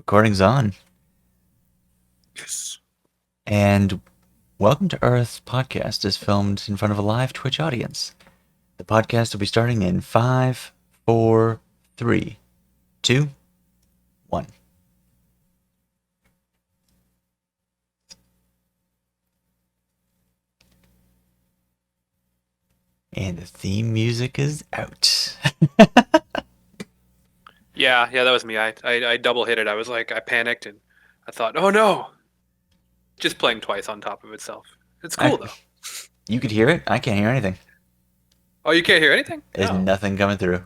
Recording's on. Yes. And Welcome to Earth podcast is filmed in front of a live Twitch audience. The podcast will be starting in 5, 4, 3, 2, 1. And the theme music is out. Yeah, that was me. I double hit it. I was like, I panicked and I thought, oh no, just playing twice on top of itself. It's cool though. You could hear it. I can't hear anything. Oh, you can't hear anything? There's Oh. nothing coming through.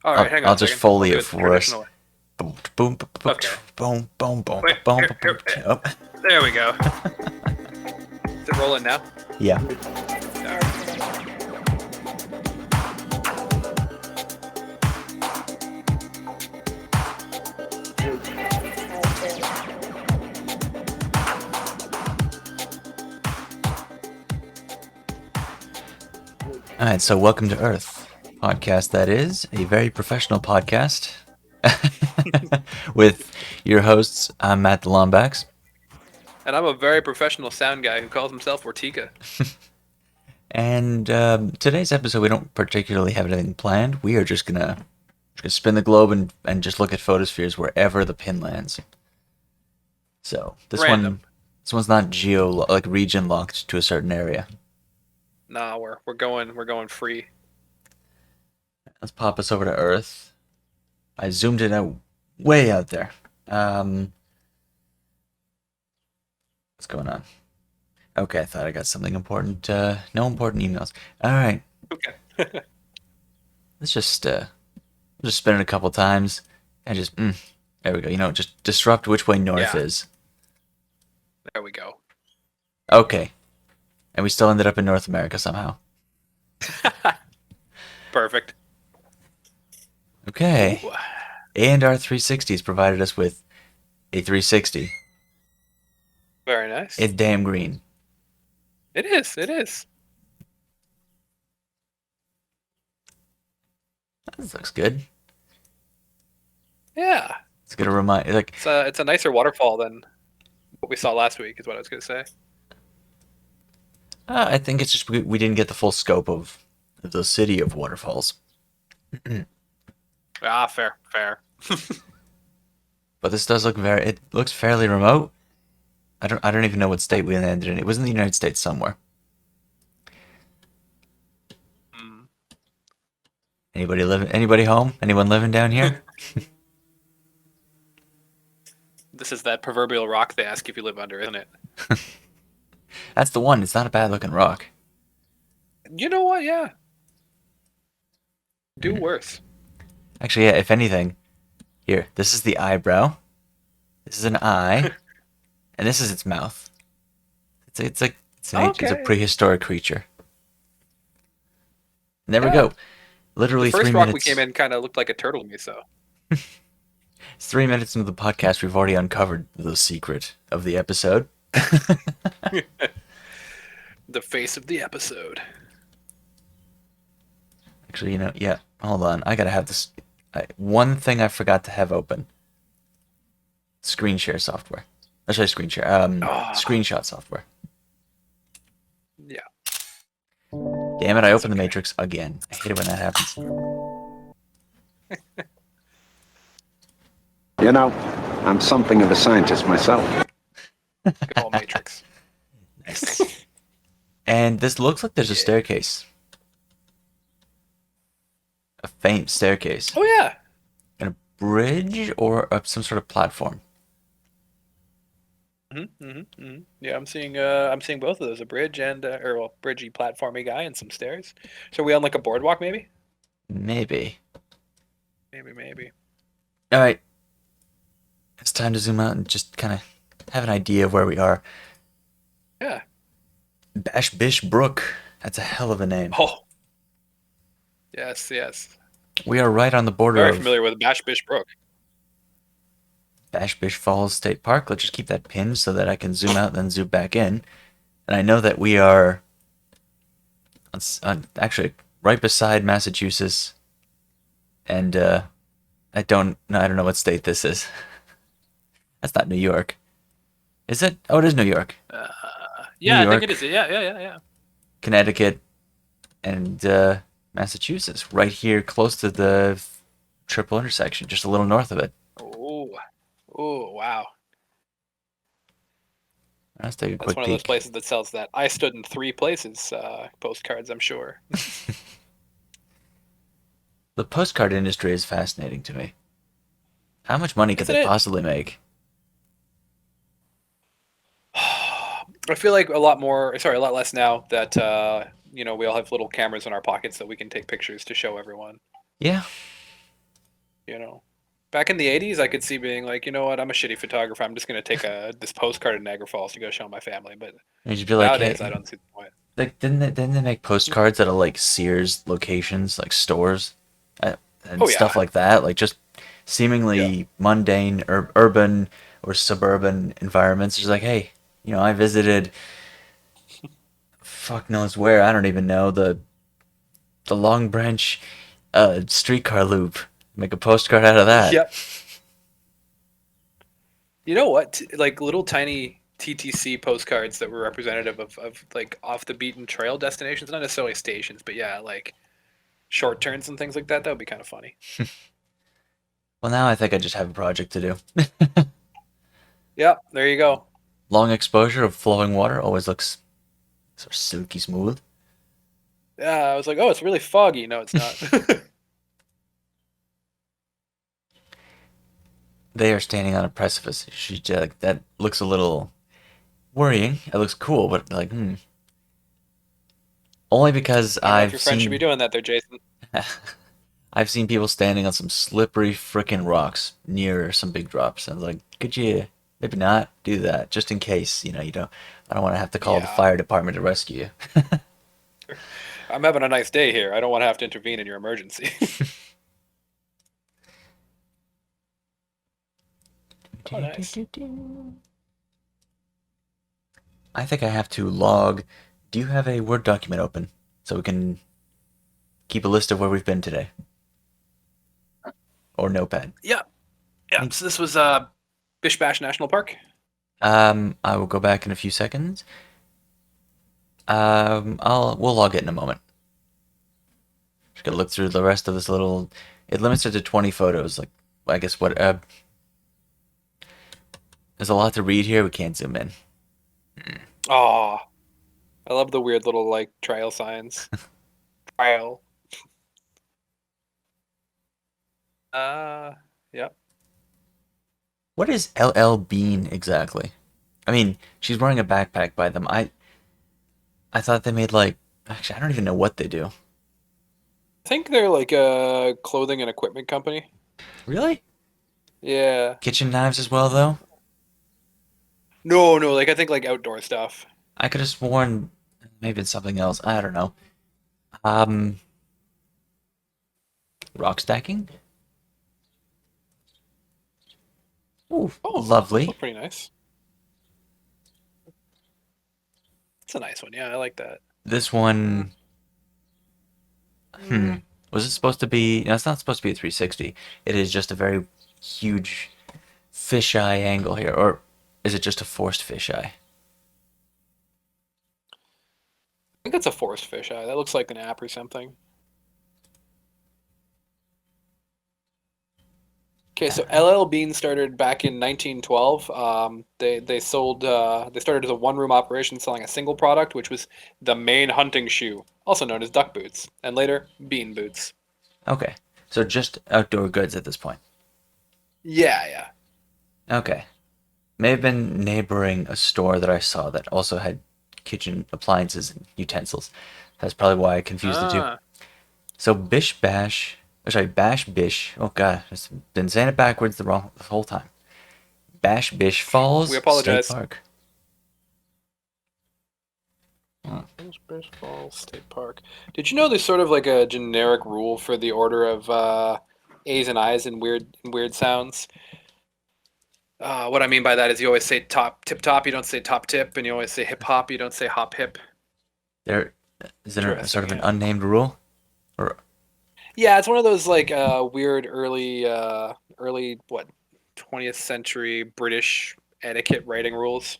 All right, hang on I'll a just second. I'll foley do it the for us. traditional way. Boom, boom, boom, boom, Okay. boom, boom, boom, Wait, boom, here, boom, here. boom. There we go. Is it rolling now? Yeah. All right. All right, so welcome to Earth podcast. That is a very professional podcast with your hosts. I'm Matt the Lombax, And I'm a very professional sound guy who calls himself Wrrrtika. and today's episode we don't particularly have anything planned. We are just gonna spin the globe and just look at photospheres wherever the pin lands. So this Random. one's not region locked to a certain area. Nah, we're going free. Let's pop us over to Earth. I zoomed it out way out there. What's going on? Okay, I thought I got something important. No important emails. All right, Okay. let's just spin it a couple times and just there we go. Just disrupt which way north Yeah. is. There we go. Okay, and we still ended up in North America somehow. Perfect. Okay, Ooh. and our 360s provided us with a 360. Very nice. It's damn green. It is. It is. This looks good. Yeah. It's gonna remind like It's a nicer waterfall than what we saw last week, is what I was gonna say. I think it's just we didn't get the full scope of the city of waterfalls. Ah, fair. But this does look it looks fairly remote. I don't even know what state we landed in. It was in the United States somewhere. Mm. Anybody home? Anyone living down here? This is that proverbial rock they ask if you live under, isn't it? That's the one. It's not a bad looking rock. You know what? Yeah. Do worse. Actually, yeah, if anything, here, this is the eyebrow. This is an eye. And this is its mouth. It's a Okay. prehistoric creature. And there we Yeah. go. Literally The first 3 rock minutes. we came in kind of looked like a turtle to me, so. It's 3 minutes into the podcast. We've already uncovered the secret of the episode. The face of the episode. Actually, yeah. Hold on. I gotta have this. One thing I forgot to have open. Screen share software. Actually, screen share. Screenshot software. Yeah. Damn it! I opened the Matrix again. I hate it when that happens. You know, I'm something of a scientist myself. Good old Matrix. Nice. And this looks like there's a staircase. A faint staircase. Oh, yeah. And a bridge or some sort of platform. Yeah, I'm seeing both of those, a bridge and bridgey platformy guy and some stairs. So are we on like a boardwalk, maybe? Maybe. Maybe. All right. It's time to zoom out and just kind of have an idea of where we are. Yeah. Bish Brook. That's a hell of a name. Oh. Yes. We are right on the border Very of familiar with Bish Brook. Bish Falls State Park. Let's just keep that pinned so that I can zoom out and then zoom back in. And I know that we are actually right beside Massachusetts. And I don't know what state this is. That's not New York. Is it? Oh, it is New York. New Yeah, I think it York, is. Yeah. Connecticut, and Massachusetts. Right here, close to the triple intersection, just a little north of it. Oh, oh, wow. Let's take a That's quick one of those peek. places that sells that I stood in three places postcards, I'm sure. The postcard industry is fascinating to me. How much money could Isn't they it? possibly make? I feel like a lot less now that we all have little cameras in our pockets that we can take pictures to show everyone. Yeah, You know, back in the '80s, I could see being like, you know what, I'm a shitty photographer. I'm just gonna take this postcard in Niagara Falls to go show my family. But you'd just be like, nowadays, I hey, don't see the point. like, didn't they make postcards out of like Sears locations, like stores, uh, and Oh stuff yeah, like that? Like just yeah, seemingly mundane or urban or suburban environments. Just like, hey, I visited fuck knows where. I don't even know the Long Branch streetcar loop. Make a postcard out of that. yep. You know what? Like little tiny TTC postcards that were representative of like off the beaten trail destinations, not necessarily stations, but yeah, like short turns and things like that. That would be kind of funny. Well, now I think I just have a project to do. Yeah, there you go. Long exposure of flowing water always looks sort of silky smooth. Yeah, I was like, oh, it's really foggy. No, it's not. They are standing on a precipice. That looks a little worrying. It looks cool, but like, only because I don't know if your friend should be doing that there, Jason. I've seen people standing on some slippery frickin' rocks near some big drops. I was like, could you maybe not do that just in case? You don't. I don't want to have to call the Yeah, fire department to rescue I'm having a nice day here. I don't want to have to intervene in your emergency. Oh, nice. you. I think I have to log. Do you have a Word document open so we can keep a list of where we've been today? Or Notepad? Yeah, yeah. Thank- So this was Bish Bash National Park. I will go back in a few seconds. We'll log it in a moment. Just gotta look through the rest of this little. It limits it to 20 photos. Like, I guess what? There's a lot to read here. We can't zoom in. Oh, I love the weird little like trail signs. Trail. Uh, yep. What is LL Bean exactly? I mean, she's wearing a backpack by them. I thought they made like. Actually, I don't even know what they do. I think they're like a clothing and equipment company. Really? Yeah. Kitchen knives as well, though. No, no, like I think like outdoor stuff. I could have sworn maybe it's something else. I don't know. Um, rock stacking. Ooh, Oh, those lovely. look pretty nice. It's a nice one. Yeah, I like that. This one, Mm, was it supposed to be? No, it's not supposed to be a 360. It is just a very huge fisheye angle here, or is it just a forced fisheye? I think that's a forest fish eye. That looks like an app or something. Okay, so LL Bean started back in 1912. They started as a one-room operation selling a single product, which was the main hunting shoe, also known as duck boots, and later bean boots. Okay, so just outdoor goods at this point. Yeah, yeah. Okay, may have been neighboring a store that I saw that also had kitchen appliances and utensils. That's probably why I confused the two. Ah, So Bish Bash, sorry, Bash Bish. Oh God, I've been saying it backwards the whole time. Bash Bish we Falls State apologize. Park. Oh, Bish Falls State Park. Did you know there's sort of like a generic rule for the order of A's and I's in weird sounds? What I mean by that is you always say top tip top, you don't say top tip, and you always say hip hop, you don't say hop hip. there is there a sort Interesting, of an yeah. unnamed rule, or Yeah, it's one of those like weird early what 20th century British etiquette writing rules.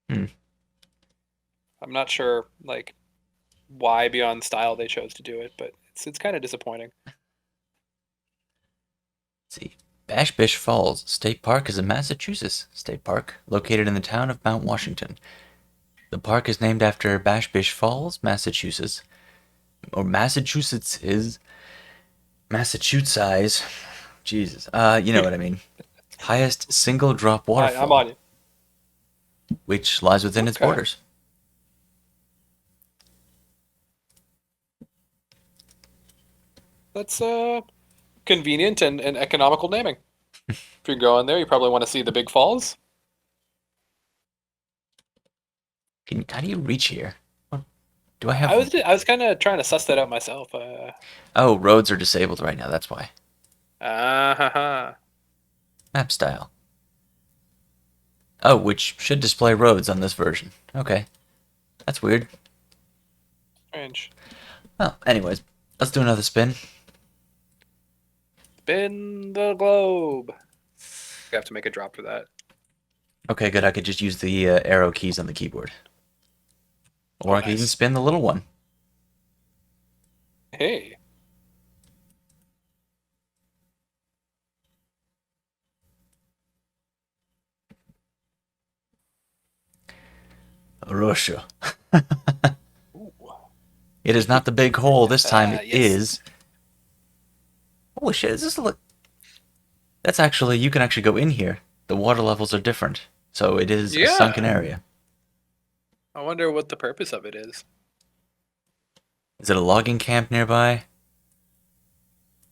Hmm. I'm not sure like why beyond style they chose to do it, but it's kind of disappointing. Let's see. Bish Falls State Park is a Massachusetts state park located in the town of Mount Washington. The park is named after Bish Falls, Massachusetts. Or Massachusetts is Massachusetts. Jesus. You know what I mean. Highest single drop I'm waterfall, on you. which lies within its Okay. borders. That's convenient and economical naming. If you're going there, you probably want to see the big falls. How do you reach here? Do I I have... was kind of trying to suss that out myself. Oh, roads are disabled right now, that's why. Ha. Map style. Oh, which should display roads on this version. Okay. That's weird. Strange. Well, anyways, let's do another spin. Spin the globe. You have to make a drop for that. Okay, good. I could just use the arrow keys on the keyboard. Or Oh, I could even nice. spin the little one. Hey. Russia. Ooh. It is not the big hole this time. It Yes. is... Holy shit, is this look... That's actually... You can actually go in here. The water levels are different. So it is a sunken area. I wonder what the purpose of it is. Is it a logging camp nearby?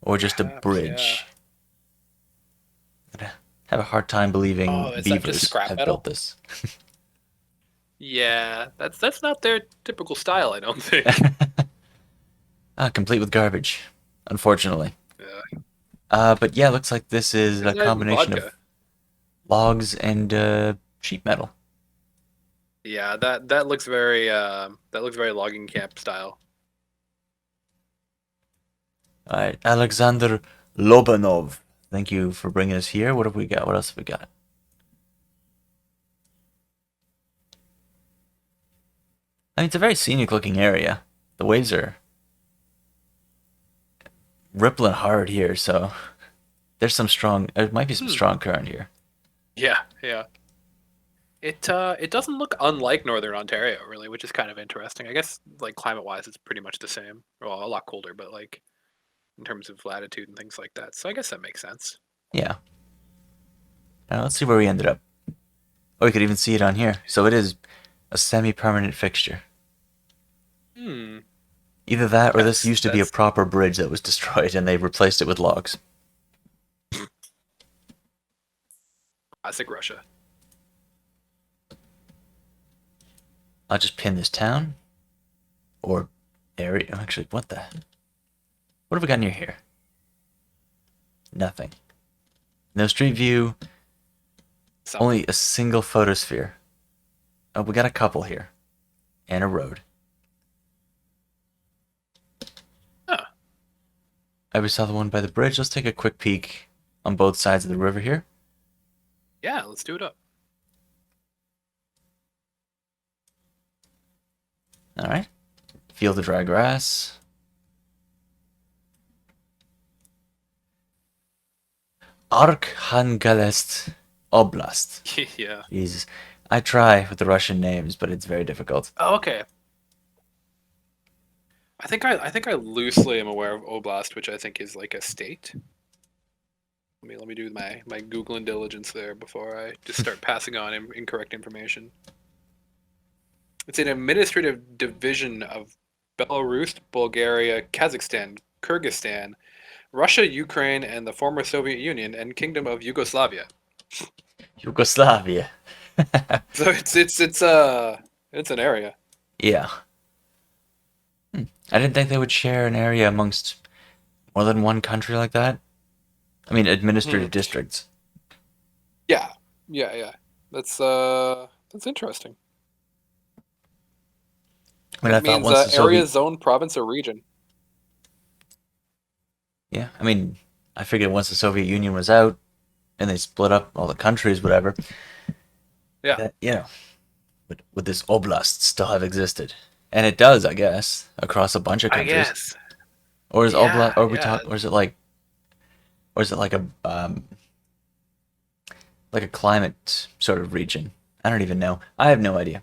Or just a Perhaps, bridge? I have a hard time believing Oh, is that just beavers scrap have metal? built this. Yeah, that's not their typical style, I don't think. Complete with garbage, unfortunately. Yeah. But yeah, looks like this is There's a not even combination vodka. of logs and sheet metal. Yeah, that looks very logging camp style. All right, Alexander Lobanov. Thank you for bringing us here. What have we got? What else have we got? I mean, it's a very scenic looking area. The waves are rippling hard here, so there's some strong. There might be some strong current here. Yeah. It doesn't look unlike Northern Ontario really, which is kind of interesting. I guess like climate wise, it's pretty much the same. Well, a lot colder, but like in terms of latitude and things like that. So I guess that makes sense. Yeah. Now let's see where we ended up. Oh, we could even see it on here. So it is a semi-permanent fixture. Either that or this used to be a proper bridge that was destroyed and they replaced it with logs. Classic Russia. I'll just pin this town. Or area. Actually, what have we got near here? Nothing. No street view. Something. Only a single photosphere. Oh, we got a couple here. And a road. Huh. We saw the one by the bridge. Let's take a quick peek on both sides of the river here. Yeah, let's do it up. Alright. Feel the dry grass. Arkhangelsk Oblast. Yeah. Jesus. I try with the Russian names, but it's very difficult. Oh, okay. I think I loosely am aware of Oblast, which I think is like a state. Let me do my Googling diligence there before I just start passing on incorrect information. It's an administrative division of Belarus, Bulgaria, Kazakhstan, Kyrgyzstan, Russia, Ukraine, and the former Soviet Union and Kingdom of Yugoslavia. Yugoslavia. So it's an area. Yeah. I didn't think they would share an area amongst more than one country like that. I mean, administrative districts. Yeah. That's interesting. I mean, I It thought means once the area, Soviet... zone, province, or region. Yeah, I mean, I figured once the Soviet Union was out and they split up all the countries, whatever, Yeah, that would this oblast still have existed? And it does, I guess, across a bunch of I countries. guess. Or is oblast? Yeah, Or we yeah. talk? Or is it like? Or is it like a climate sort of region? I don't even know. I have no idea.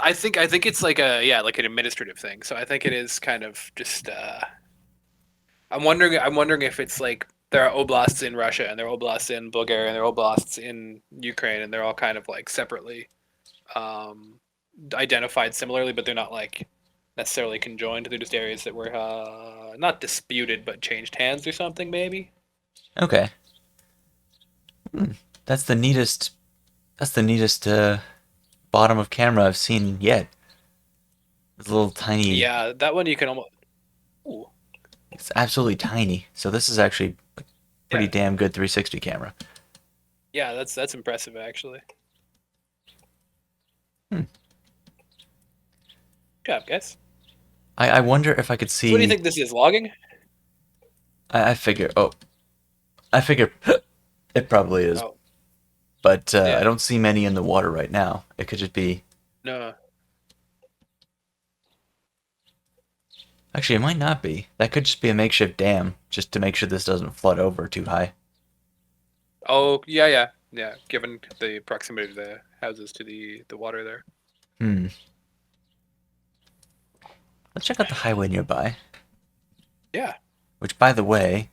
I think it's like like an administrative thing. So I think it is kind of just. I'm wondering if it's like there are oblasts in Russia and there are oblasts in Bulgaria and there are oblasts in Ukraine and they're all kind of like separately um, identified similarly, but they're not like necessarily conjoined. They're just areas that were not disputed but changed hands or something, maybe. Okay. That's the neatest. That's the neatest bottom of camera I've seen yet. It's a little tiny. Yeah, that one you can almost. Ooh, It's absolutely tiny. So this is actually a pretty yeah, damn good 360 camera. yeah, that's impressive actually. Hmm. Good job, guys. I wonder if I could So what do you see. think this is? Logging? I figure. Oh, I figure it probably is, Oh, but I yeah. don't see many in the water right now. It could just be. No. Actually, it might not be. That could just be a makeshift dam, just to make sure this doesn't flood over too high. Oh, yeah, yeah, yeah. Given the proximity of the houses to the water there. Hmm. Let's check out the highway nearby. Yeah. Which, by the way,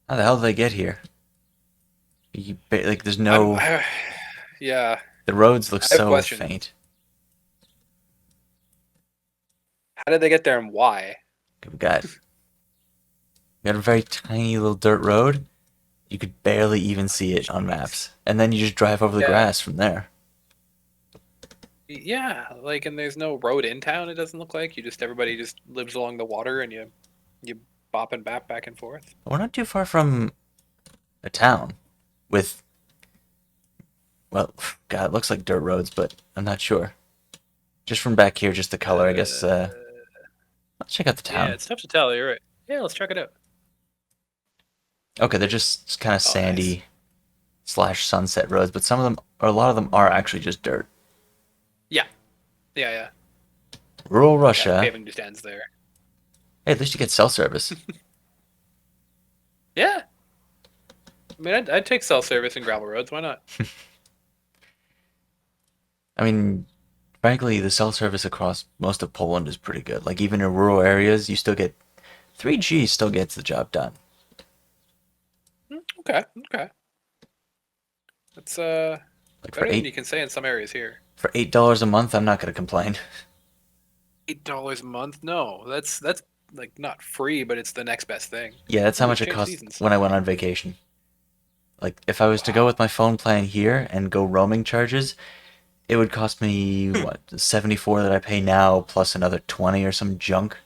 how the hell did they get here? Like, there's I'm. no. Yeah. The roads look I have so questions. faint. How did they get there and why? We got a very tiny little dirt road. You could barely even see it on maps, and then you just drive over the Yeah. grass from there. Yeah, like, and there's no road in town. It doesn't look like everybody just lives along the water, and you bop and bap back and forth. We're not too far from a town with, well, God, it looks like dirt roads, but I'm not sure. Just from back here, just the color, I guess. Let's check out the Yeah, town. it's tough to tell. You're right. Yeah, let's check it out. Okay, they're just kind of Oh, nice. sandy slash sunset roads, but some of them, or a lot of them, are actually just dirt. Yeah, yeah, yeah. Rural Yeah, the Russia. paving just ends there. Hey, at least you get cell service. Yeah, I mean, I'd take cell service and gravel roads. Why not? I mean, frankly, the cell service across most of Poland is pretty good. Like, even in rural areas, you still get 3G still gets the job done. Okay, okay. That's Like better than you can say in some areas here. for $8 a month, I'm not gonna complain. $8 a month? No, that's like not free, but it's the next best thing. Yeah, that's how Ooh, much it change cost seasons. when I went on vacation. Like, if I was to go Wow. with my phone plan here and go roaming charges, it would cost me what 74 that I pay now plus another 20 or some junk.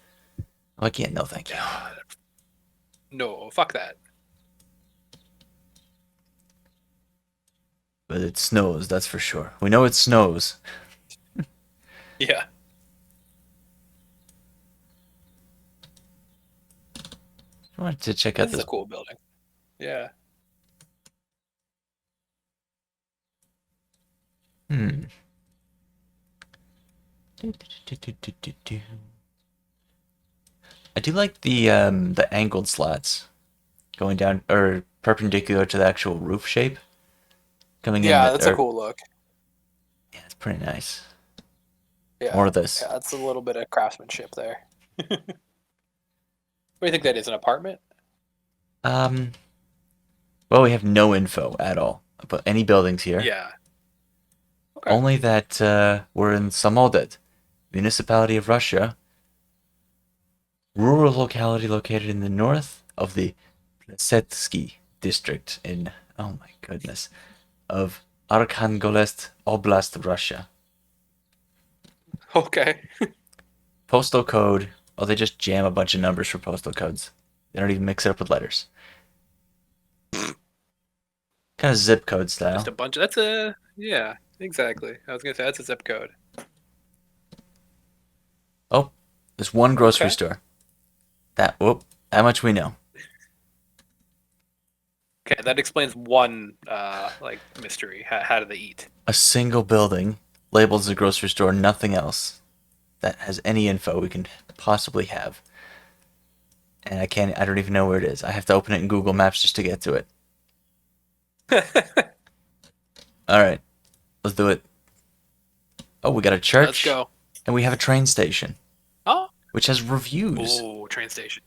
I'm like, yeah, no, thank you. Yeah. No, fuck that. But it snows, that's for sure. We know it snows. Yeah. I wanted to check out This is this. a cool building. Yeah. Hmm. I do like the angled slats going down or perpendicular to the actual roof shape coming in Yeah, that that's a are cool look. yeah, it's pretty nice. Yeah. More of this. Yeah, it's a little bit of craftsmanship there. What do you think that is? An apartment? Um, well, we have no info at all about any buildings here. Yeah. Okay. Only that we're in Samoded, municipality of Russia, rural locality located in the north of the Plesetsky district in, oh my goodness, of Arkhangelsk Oblast, Russia. Okay. Postal code, oh, they just jam a bunch of numbers for postal codes. They don't even mix it up with letters. Kind of zip code Just style. a bunch of that's a yeah, exactly. I was gonna say that's a zip code. Oh, there's one grocery Okay. store. That much we know. Okay, that explains one mystery. How do they eat? A single building labeled as a grocery store, nothing else that has any info we can possibly have. And I don't even know where it is. I have to open it in Google Maps just to get to it. Alright, let's do it. Oh, we got a church. Let's go. And we have a train station, Oh. which has reviews. Oh, train station.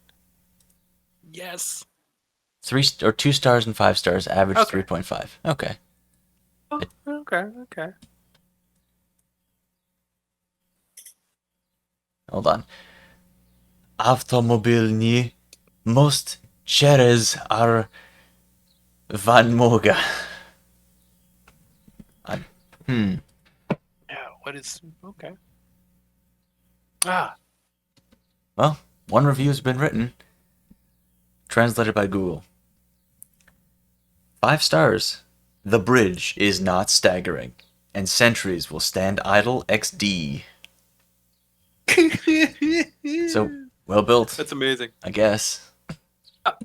Yes. 2 stars and 5 stars, average Okay. 3.5. Okay. Oh, okay. Hold on. Automobilni most через are van moga. Yeah, what is... Okay. Ah. Well, one review has been written. Translated by Google. 5 stars. The bridge is not staggering, and sentries will stand idle XD. So, well built, That's amazing. I guess. I'll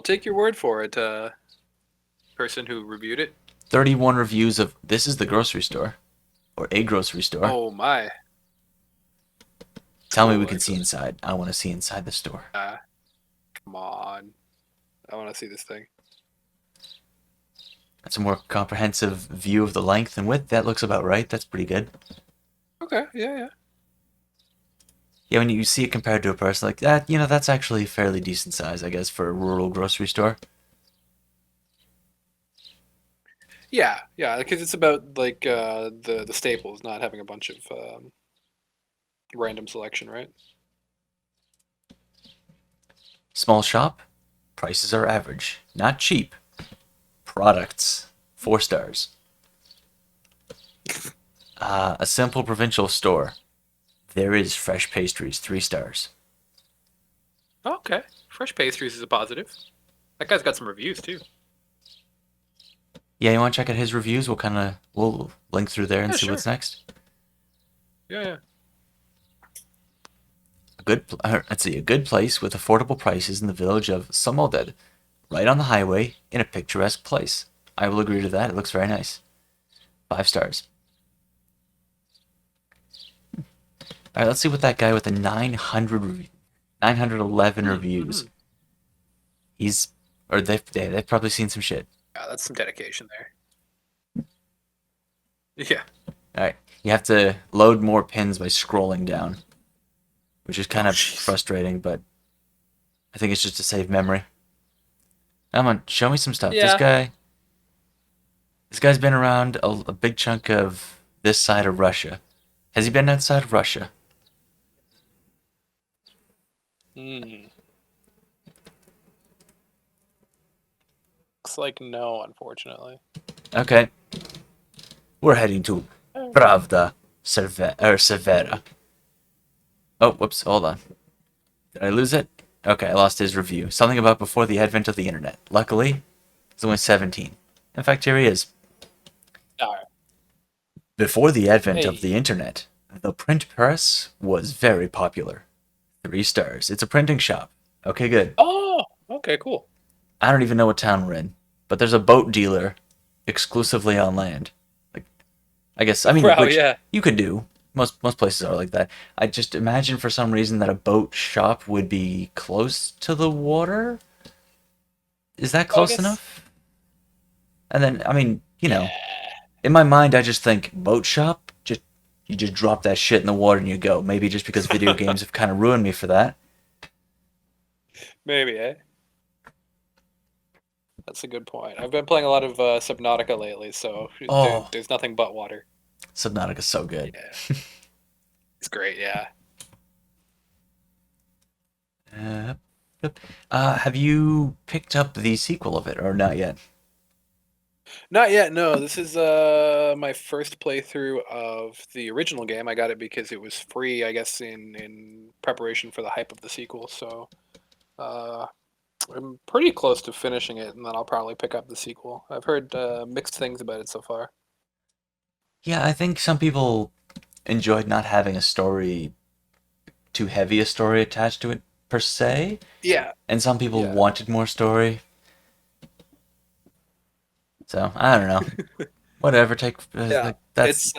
take your word for it, person who reviewed it. 31 reviews of this is the grocery store. Or a grocery store. Oh, my. Tell me we Oh, can see inside. I want to see inside the store. Come on. I want to see this thing. That's a more comprehensive view of the length and width. That looks about right. That's pretty good. Okay, yeah. Yeah, when you see it compared to a person like that, that's actually fairly decent size, I guess, for a rural grocery store. Yeah, because it's about, the staples, not having a bunch of random selection, right? Small shop, prices are average. Not cheap. Products, 4 stars. A simple provincial store. There is fresh pastries, 3 stars. Okay. Fresh pastries is a positive. That guy's got some reviews, too. Yeah, you want to check out his reviews? We'll link through there and Yeah, see sure. what's next. Yeah. A good place with affordable prices in the village of Samoded, right on the highway in a picturesque place. I will agree to that. It looks very nice. 5 stars. All right, let's see what that guy with the 911 reviews. They've probably seen some shit. Yeah, that's some dedication there. Yeah. All right, you have to load more pins by scrolling down, which is kind of frustrating, but I think it's just to save memory. Come on, show me some stuff. Yeah. This guy's been around a big chunk of this side of Russia. Has he been outside of Russia? Looks like no, unfortunately. Okay. We're heading to Pravda Severa. Oh, whoops, hold on. Did I lose it? Okay, I lost his review. Something about before the advent of the internet. Luckily, it's only 17. In fact, here he is. Alright. Before the advent of the internet, the print press was very popular. 3 stars. It's a printing shop. Okay, good. Oh, okay, cool. I don't even know what town we're in, but there's a boat dealer exclusively on land. Wow, which yeah. you could do. Most places are like that. I just imagine for some reason that a boat shop would be close to the water. Is that close enough? And then, in my mind, I just think boat shop. You just drop that shit in the water and you go. Maybe just because video games have kind of ruined me for that. Maybe, eh? That's a good point. I've been playing a lot of Subnautica lately, so there's nothing but water. Subnautica's so good. Yeah. It's great, yeah. Have you picked up the sequel of it, or not yet? Not yet, no. This is my first playthrough of the original game. I got it because it was free, I guess, in preparation for the hype of the sequel. So I'm pretty close to finishing it, and then I'll probably pick up the sequel. I've heard mixed things about it so far. Yeah, I think some people enjoyed not having too heavy a story attached to it. per se, Yeah. and some people Yeah. wanted more story. So I don't know. Whatever. Take Yeah. like that's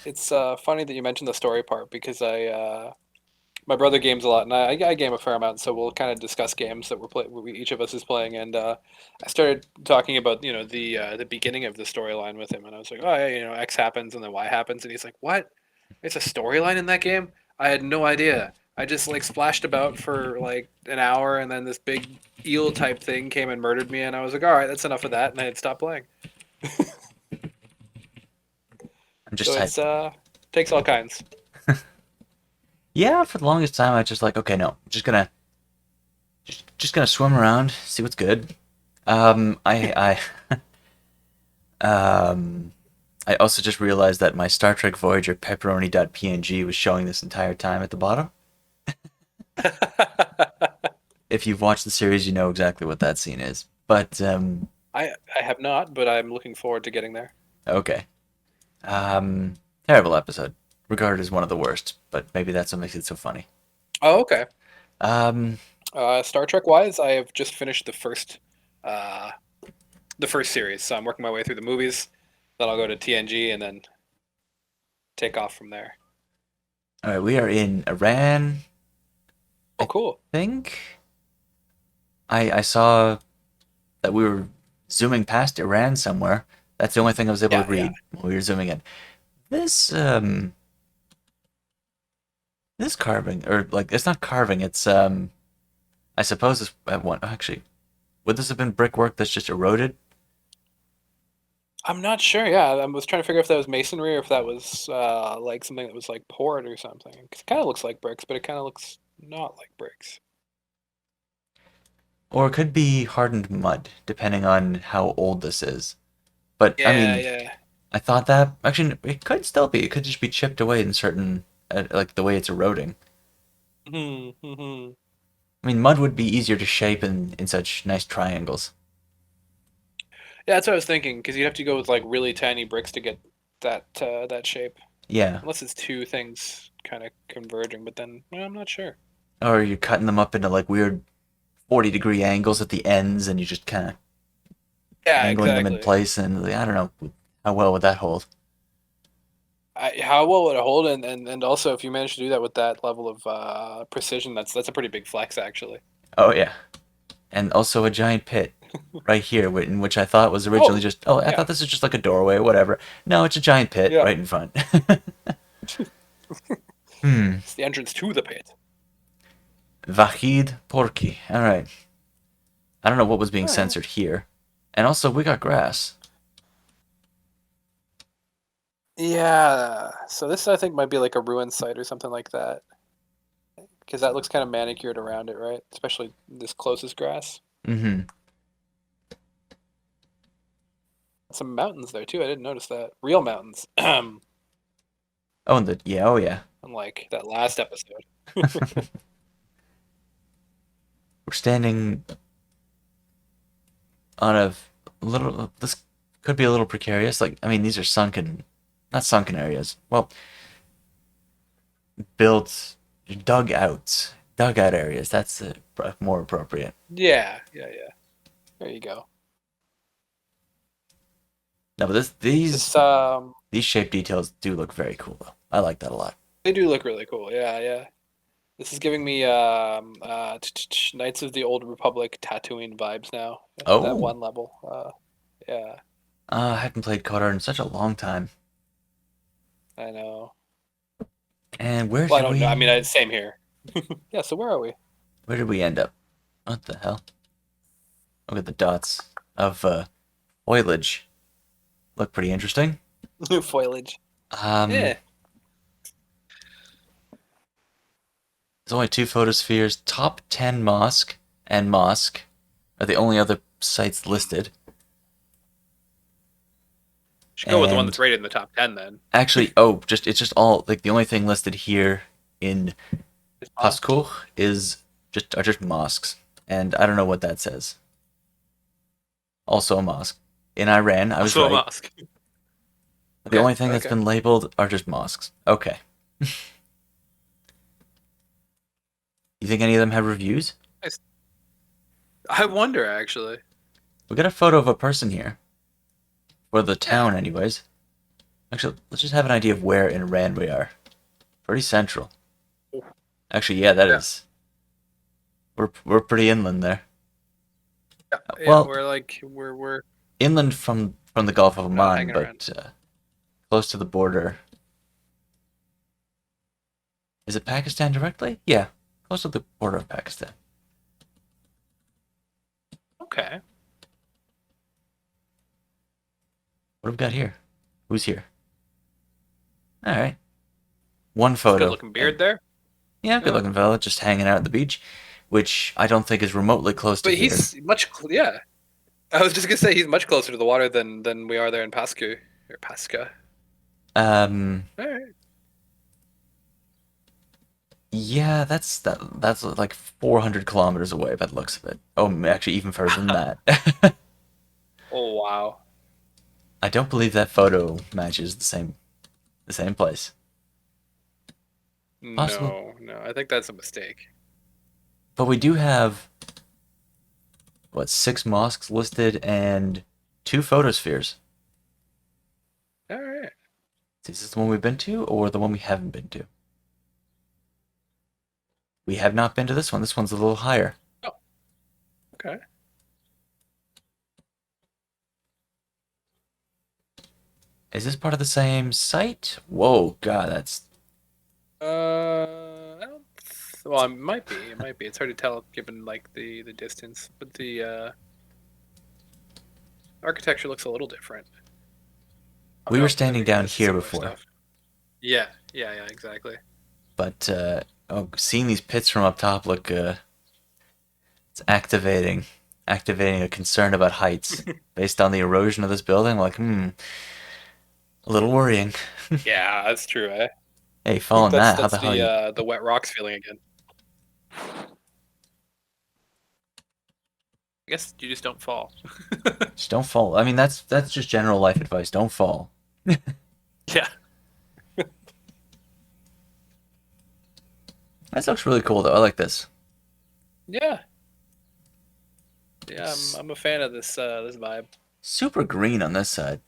It's funny that you mentioned the story part because my brother games a lot, and I game a fair amount, so we'll kind of discuss games that each of us is playing. And I started talking about the beginning of the storyline with him, and I was like, oh yeah, X happens and then Y happens, and he's like, what? It's a storyline in that game? I had no idea. I just like splashed about for like an hour, and then this big eel type thing came and murdered me, and I was like, all right, that's enough of that, and I had stopped playing. I'm just So typing. it's takes all kinds. Yeah, for the longest time, I was just like, okay, no, I'm just gonna swim around, see what's good. I I also just realized that my Star Trek Voyager pepperoni.png was showing this entire time at the bottom. If you've watched the series, you know exactly what that scene is. But I have not, but I'm looking forward to getting there. okay, um, terrible episode. Regarded as one of the worst, but maybe that's what makes it so funny. Oh, okay. Um, Star Trek wise, I have just finished uh, the first series, so I'm working my way through the movies. Then I'll go to TNG and then take off from there. all right, we are in Iran. Oh, cool. Think I saw that we were zooming past Iran somewhere. That's the only thing I was able Yeah, to yeah. read when we were zooming in. This this carving, or like it's not carving, it's I suppose it's one actually. Would this have been brickwork that's just eroded? I'm not sure. Yeah, I was trying to figure if that was masonry or if that was like something that was like poured or something. 'Cause it kind of looks like bricks, but it kind of looks not like bricks. Or it could be hardened mud, depending on how old this is. But I Yeah, mean, yeah. I thought that actually it could still be. It could just be chipped away in certain, like the way it's eroding. Hmm. I mean, mud would be easier to shape in such nice triangles. Yeah, that's what I was thinking. Because you'd have to go with like really tiny bricks to get that shape, Yeah. unless it's two things kind of converging. But then I'm not sure. Or you're cutting them up into like weird 40-degree angles at the ends, and you just kind of Yeah, angling them in exactly. place, and like, I don't know how well would that hold. How well would it hold? And also, if you manage to do that with that level of precision, that's a pretty big flex, actually. Oh yeah, and also a giant pit right here, in which I thought was originally Oh, just I yeah, thought this was just like a doorway, whatever. No, it's a giant pit yeah. right in front. Hmm. It's the entrance to the pit. Vahid Porky. All right. I don't know what was being All right. censored here, and also we got grass. Yeah. So this, I think, might be like a ruin site or something like that, because that looks kind of manicured around it, right? Especially this closest grass. Mm-hmm. Some mountains there too. I didn't notice that. Real mountains. Oh, and oh yeah. Unlike that last episode. We're standing on a little. This could be a little precarious. Like, I mean, these are sunken, not sunken areas. Well, built, dugout areas. That's more appropriate. Yeah, yeah, yeah. There you go. No, but This these shape details do look very cool though. I like that a lot. they do look really cool. Yeah, yeah. This is giving me Knights of the Old Republic Tatooine vibes now. That Oh, one level. Yeah, I haven't played Coder in such a long time. I know. And where Well, I did don't know. I mean, we? same here. Yeah. So where are we? Where did we end up? What the hell? Look at the dots of foliage. Look pretty interesting. Foliage. Um, Yeah. there's only two photospheres. Top 10 mosque and mosque are the only other sites listed. Should go with the one And that's rated in the top 10 then. actually, oh, it's just all like the only thing listed here in Paskuh is just mosques, and I don't know what that says. Also a mosque in Iran. I was Also a right. mosque. The only thing that's Okay. been labeled are just mosques. Okay. You think any of them have reviews? I wonder, actually. We got a photo of a person here. For the town, anyways. Actually, let's just have an idea of where in Rand we are. Pretty central. Actually, yeah, that is. We're pretty inland there. Yeah, Well, we're inland from the Gulf of not Oman, hanging around. but close to the border. Is it Pakistan directly? Yeah, close to the border of Pakistan. Okay. What have we got here? Who's here? All right. One It's a photo. good-looking beard there. Yeah, good looking fella, just hanging out at the beach, which I don't think is remotely close to But here. he's yeah. I was just gonna say he's much closer to the water than we are there in Paskuh or Paskuh. All right. Yeah, that's like 400 kilometers away by the looks of it. Oh, actually, even further than that. Oh wow. I don't believe that photo matches the same place. Possible. No, I think that's a mistake. But we do have what, 6 mosques listed and 2 photospheres. All right. Is this the one we've been to or the one we haven't been to? We have not been to this one. This one's a little higher. Oh. Okay. Is this part of the same site? Whoa, God, that's... I don't. Well, it might be. It might be. It's hard to tell given like the distance, but the architecture looks a little different. We Oh, were no, standing again, down it's here similar before. stuff. Yeah, exactly. But seeing these pits from up top look... it's activating a concern about heights. Based on the erosion of this building, like, a little worrying. Yeah, that's true. Eh? Hey, following that, how That's the hell you... the wet rocks feeling again. I guess you just don't fall. Just don't fall. I mean, that's just general life advice. Don't fall. Yeah. This looks really cool, though. I like this. Yeah. Yeah, I'm a fan of this this vibe. Super green on this side,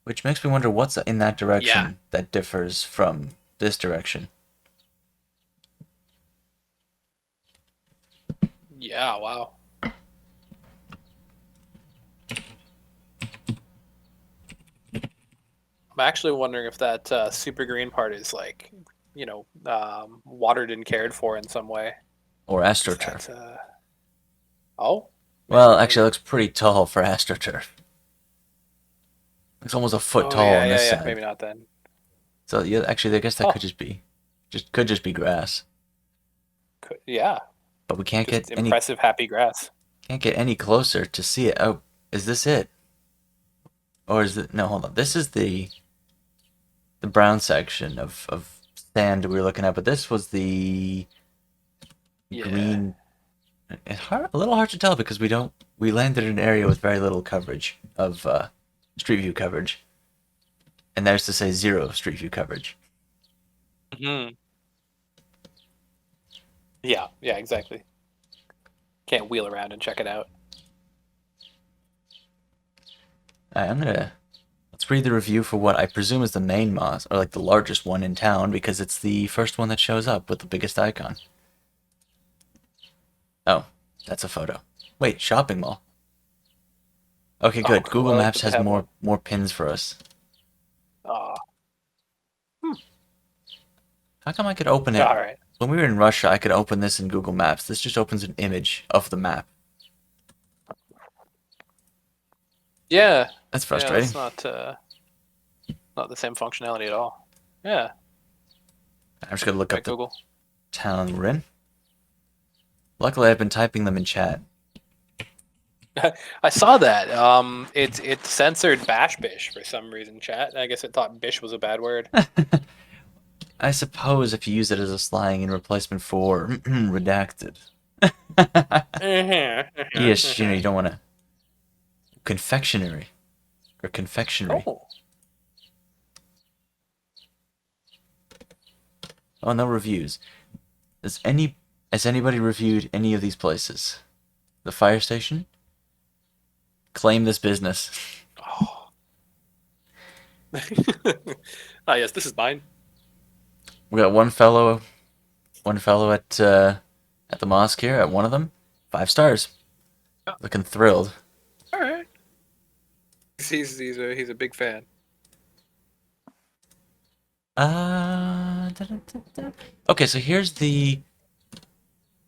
which makes me wonder what's in that direction that differs from this direction. Yeah, wow. I'm actually wondering if that super green part is like, watered and cared for in some way. Or Is astroturf. that, oh? Well, Maybe. actually, it looks pretty tall for astroturf. It's almost a foot Oh, tall yeah, on this yeah, side. maybe not then. So yeah, actually, I guess that could just be grass. Yeah, But we can't just get any impressive happy grass. closer to see it. Oh, is this it? Or is it? No, hold on. This is the brown section of sand we were looking at, but this was the green. It's a little hard to tell because we landed in an area with very little coverage of street view coverage, and there's to say 0 street view coverage. Hmm. Yeah, exactly. Can't wheel around and check it out. All right, let's read the review for what I presume is the main mosque, or like the largest one in town, because it's the first one that shows up with the biggest icon. Oh, that's a photo. Wait, shopping mall. Okay, good. Cool. Google I like Maps that has they have more pins for us. Ah, How come I could open it? all right. When we were in Russia, I could open this in Google Maps. This just opens an image of the map. Yeah. That's frustrating. Yeah, that's not the same functionality at all. Yeah. I'm just gonna look up the Google. town we're in. Luckily, I've been typing them in chat. I saw that. It censored Bish for some reason, chat. I guess it thought Bish was a bad word. I suppose if you use it as a slang in replacement for redacted. Yes, you don't want to. Confectionery. Or confectionery. Oh, no reviews. Does any Has anybody reviewed any of these places? The fire station? Claim this business. Oh. Ah, yes, this is mine. We got one fellow at the mosque here. At one of them, 5 stars. Yeah. Looking thrilled. All right. He's a big fan. Okay, so here's the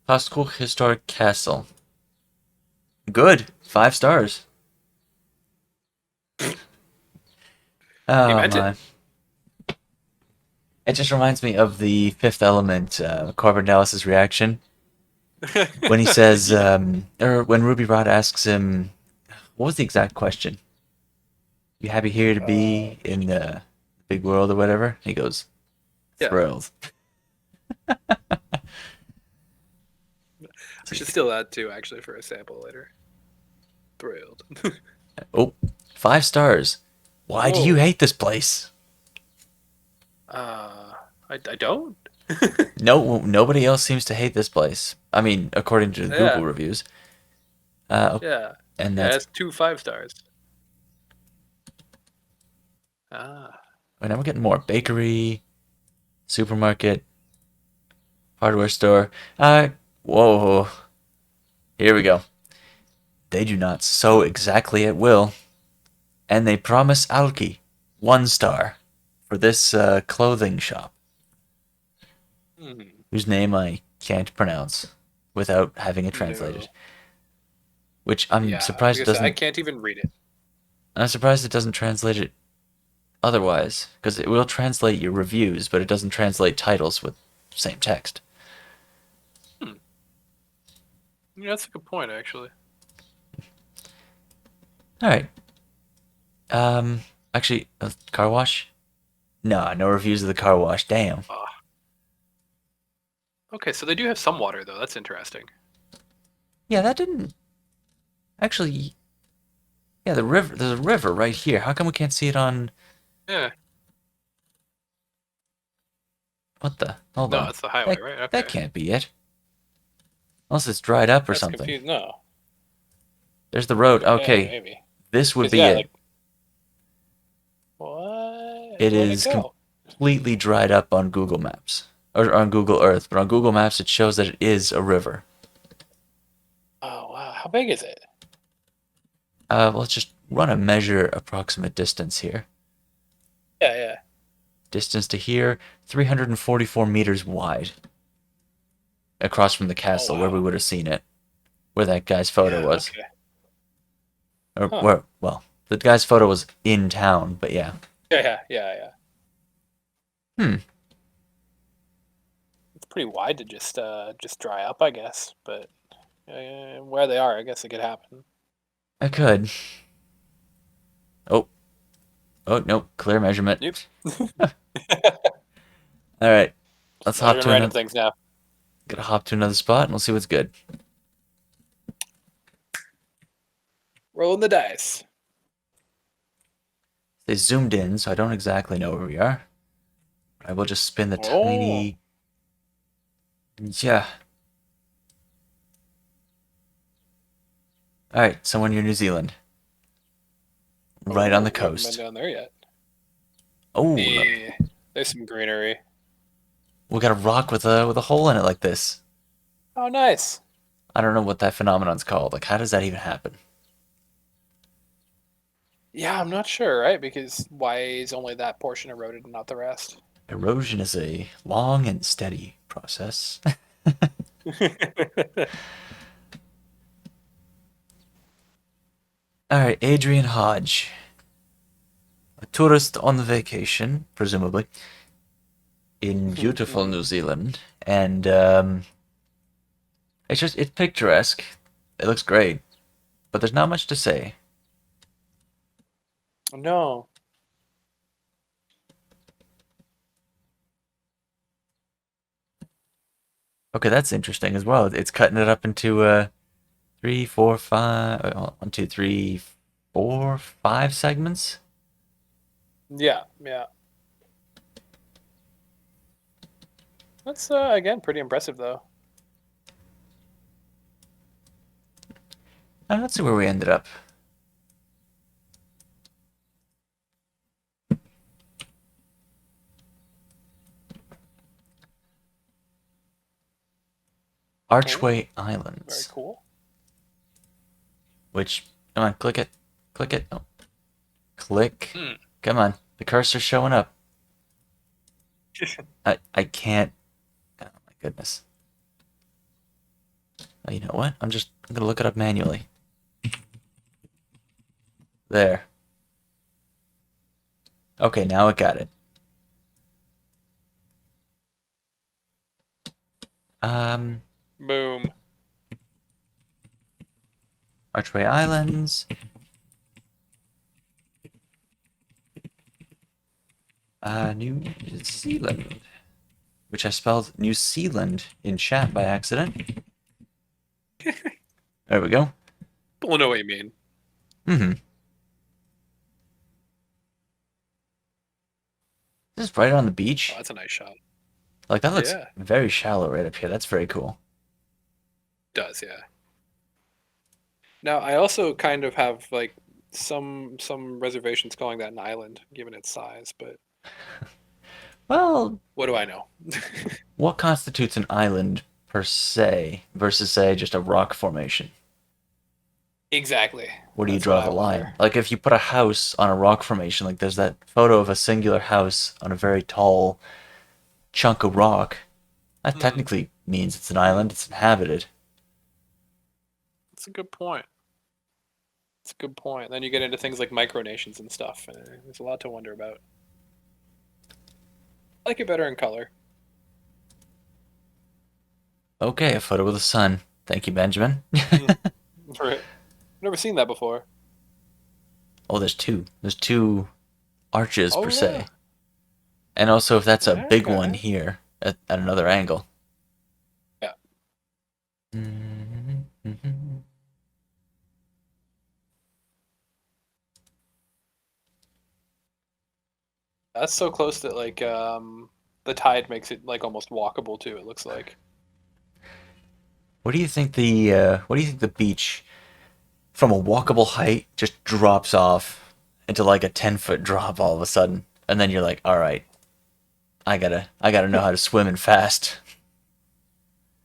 Paskuh Historic Castle. Good. 5 stars. He Oh meant my. It just reminds me of the Fifth Element, Corbin Dallas's reaction when he says, or when Ruby Rod asks him, what was the exact question? You happy here to be in the big world or whatever? He goes, Yeah. thrilled. I should steal that too, actually, for a sample later. Thrilled. Oh, 5 stars. Why do you Whoa. hate this place? I don't. No, nobody else seems to hate this place. I mean, according to the Yeah. Google reviews. Yeah. And Yeah, that's it's 2 5 stars. Ah. and now we're getting more bakery, supermarket, hardware store. Whoa. Here we go. They do not sew exactly at will, and they promise Alki 1 star for this clothing shop, Hmm. whose name I can't pronounce without having it translated. No. Which I'm Yeah, surprised it because I doesn't. can't even read it. I'm surprised it doesn't translate it otherwise, because it will translate your reviews, but it doesn't translate titles with same text. Yeah, that's a good point, actually. All right. Actually, a car wash? No, no reviews of the car wash. Damn. Okay, so they do have some water, though. That's interesting. Yeah, that didn't actually. Yeah, the river. There's a river right here. How come we can't see it on? Yeah. What the? Hold No, on. it's the highway, right? Okay. That can't be it. Unless it's dried up or That's something. confused. No. There's the road. Yeah, Okay, maybe. this would 'Cause, be yeah, it. like, what? It Where'd is it go? completely dried up on Google Maps or on Google Earth, but on Google Maps it shows that it is a river. Oh, wow. How big is it? Let's just run a measure approximate distance here. Yeah, yeah. Distance to here, 344 meters wide. Across from the castle where wow. we would have seen it. Where that guy's photo Yeah, was. okay. Or Huh. where, well, the guy's photo was in town, but yeah. Yeah. Hmm. It's pretty wide to just dry up, I guess. But where they are, I guess it could happen. I could. Oh, no, clear measurement. Yep. All right, let's hop Measuring to random another. things now. Gotta hop to another spot and we'll see what's good. Rolling the dice. They zoomed in, so I don't exactly know where we are. I will just spin the Oh. tiny. Yeah. All right, somewhere near New Zealand. Right on the We haven't coast. been down there yet. Oh, Yeah, there's some greenery. we got a rock with a hole in it like this. Oh, nice. I don't know what that phenomenon's called. Like, how does that even happen? Yeah, I'm not sure, right? Because why is only that portion eroded and not the rest? Erosion is a long and steady process. All right, Adrian Hodge, a tourist on the vacation, presumably, in beautiful New Zealand, and it's picturesque. It looks great, but there's not much to say. No. Okay, that's interesting as well. It's cutting it up into 3, 4, 5, 1, 2, 3, 4, 5 segments. Yeah. That's again pretty impressive though. Let's see where we ended up. Archway Very Islands. cool. Which, come on, click it. Click it. Oh. Click. Hmm. Come on. The cursor's showing up. I can't. Oh my goodness. Oh, you know what? I'm gonna look it up manually. There. Okay, now I got it. Boom. Archway Islands. New Zealand. Which I spelled New Zealand in chat by accident. There we go. People know what you mean. Mm-hmm. This is right on the beach. Oh, that's a nice shot. Like, that looks Yeah. very shallow right up here. That's very cool. Does, yeah. Now, I also kind of have like some reservations calling that an island, given its size. But Well, what do I know? what constitutes an island per se versus, say, just a rock formation? Exactly. Where do you That's draw what the I line? wonder. Like, if you put a house on a rock formation, like there's that photo of a singular house on a very tall chunk of rock, that technically means it's an island, it's inhabited. That's a good point. It's a good point. Then you get into things like micronations and stuff, and there's a lot to wonder about. I like it better in color. Okay, a photo of the sun. Thank you, Benjamin. Right. Never seen that before. Oh, there's two. There's two arches, Oh per yeah. se. And also, if that's a big Okay. one here at another angle. Yeah. That's so close that like the tide makes it like almost walkable too, it looks like. What do you think the beach from a walkable height just drops off into like a 10-foot drop all of a sudden, and then you're like, all right, I gotta know how to swim and fast.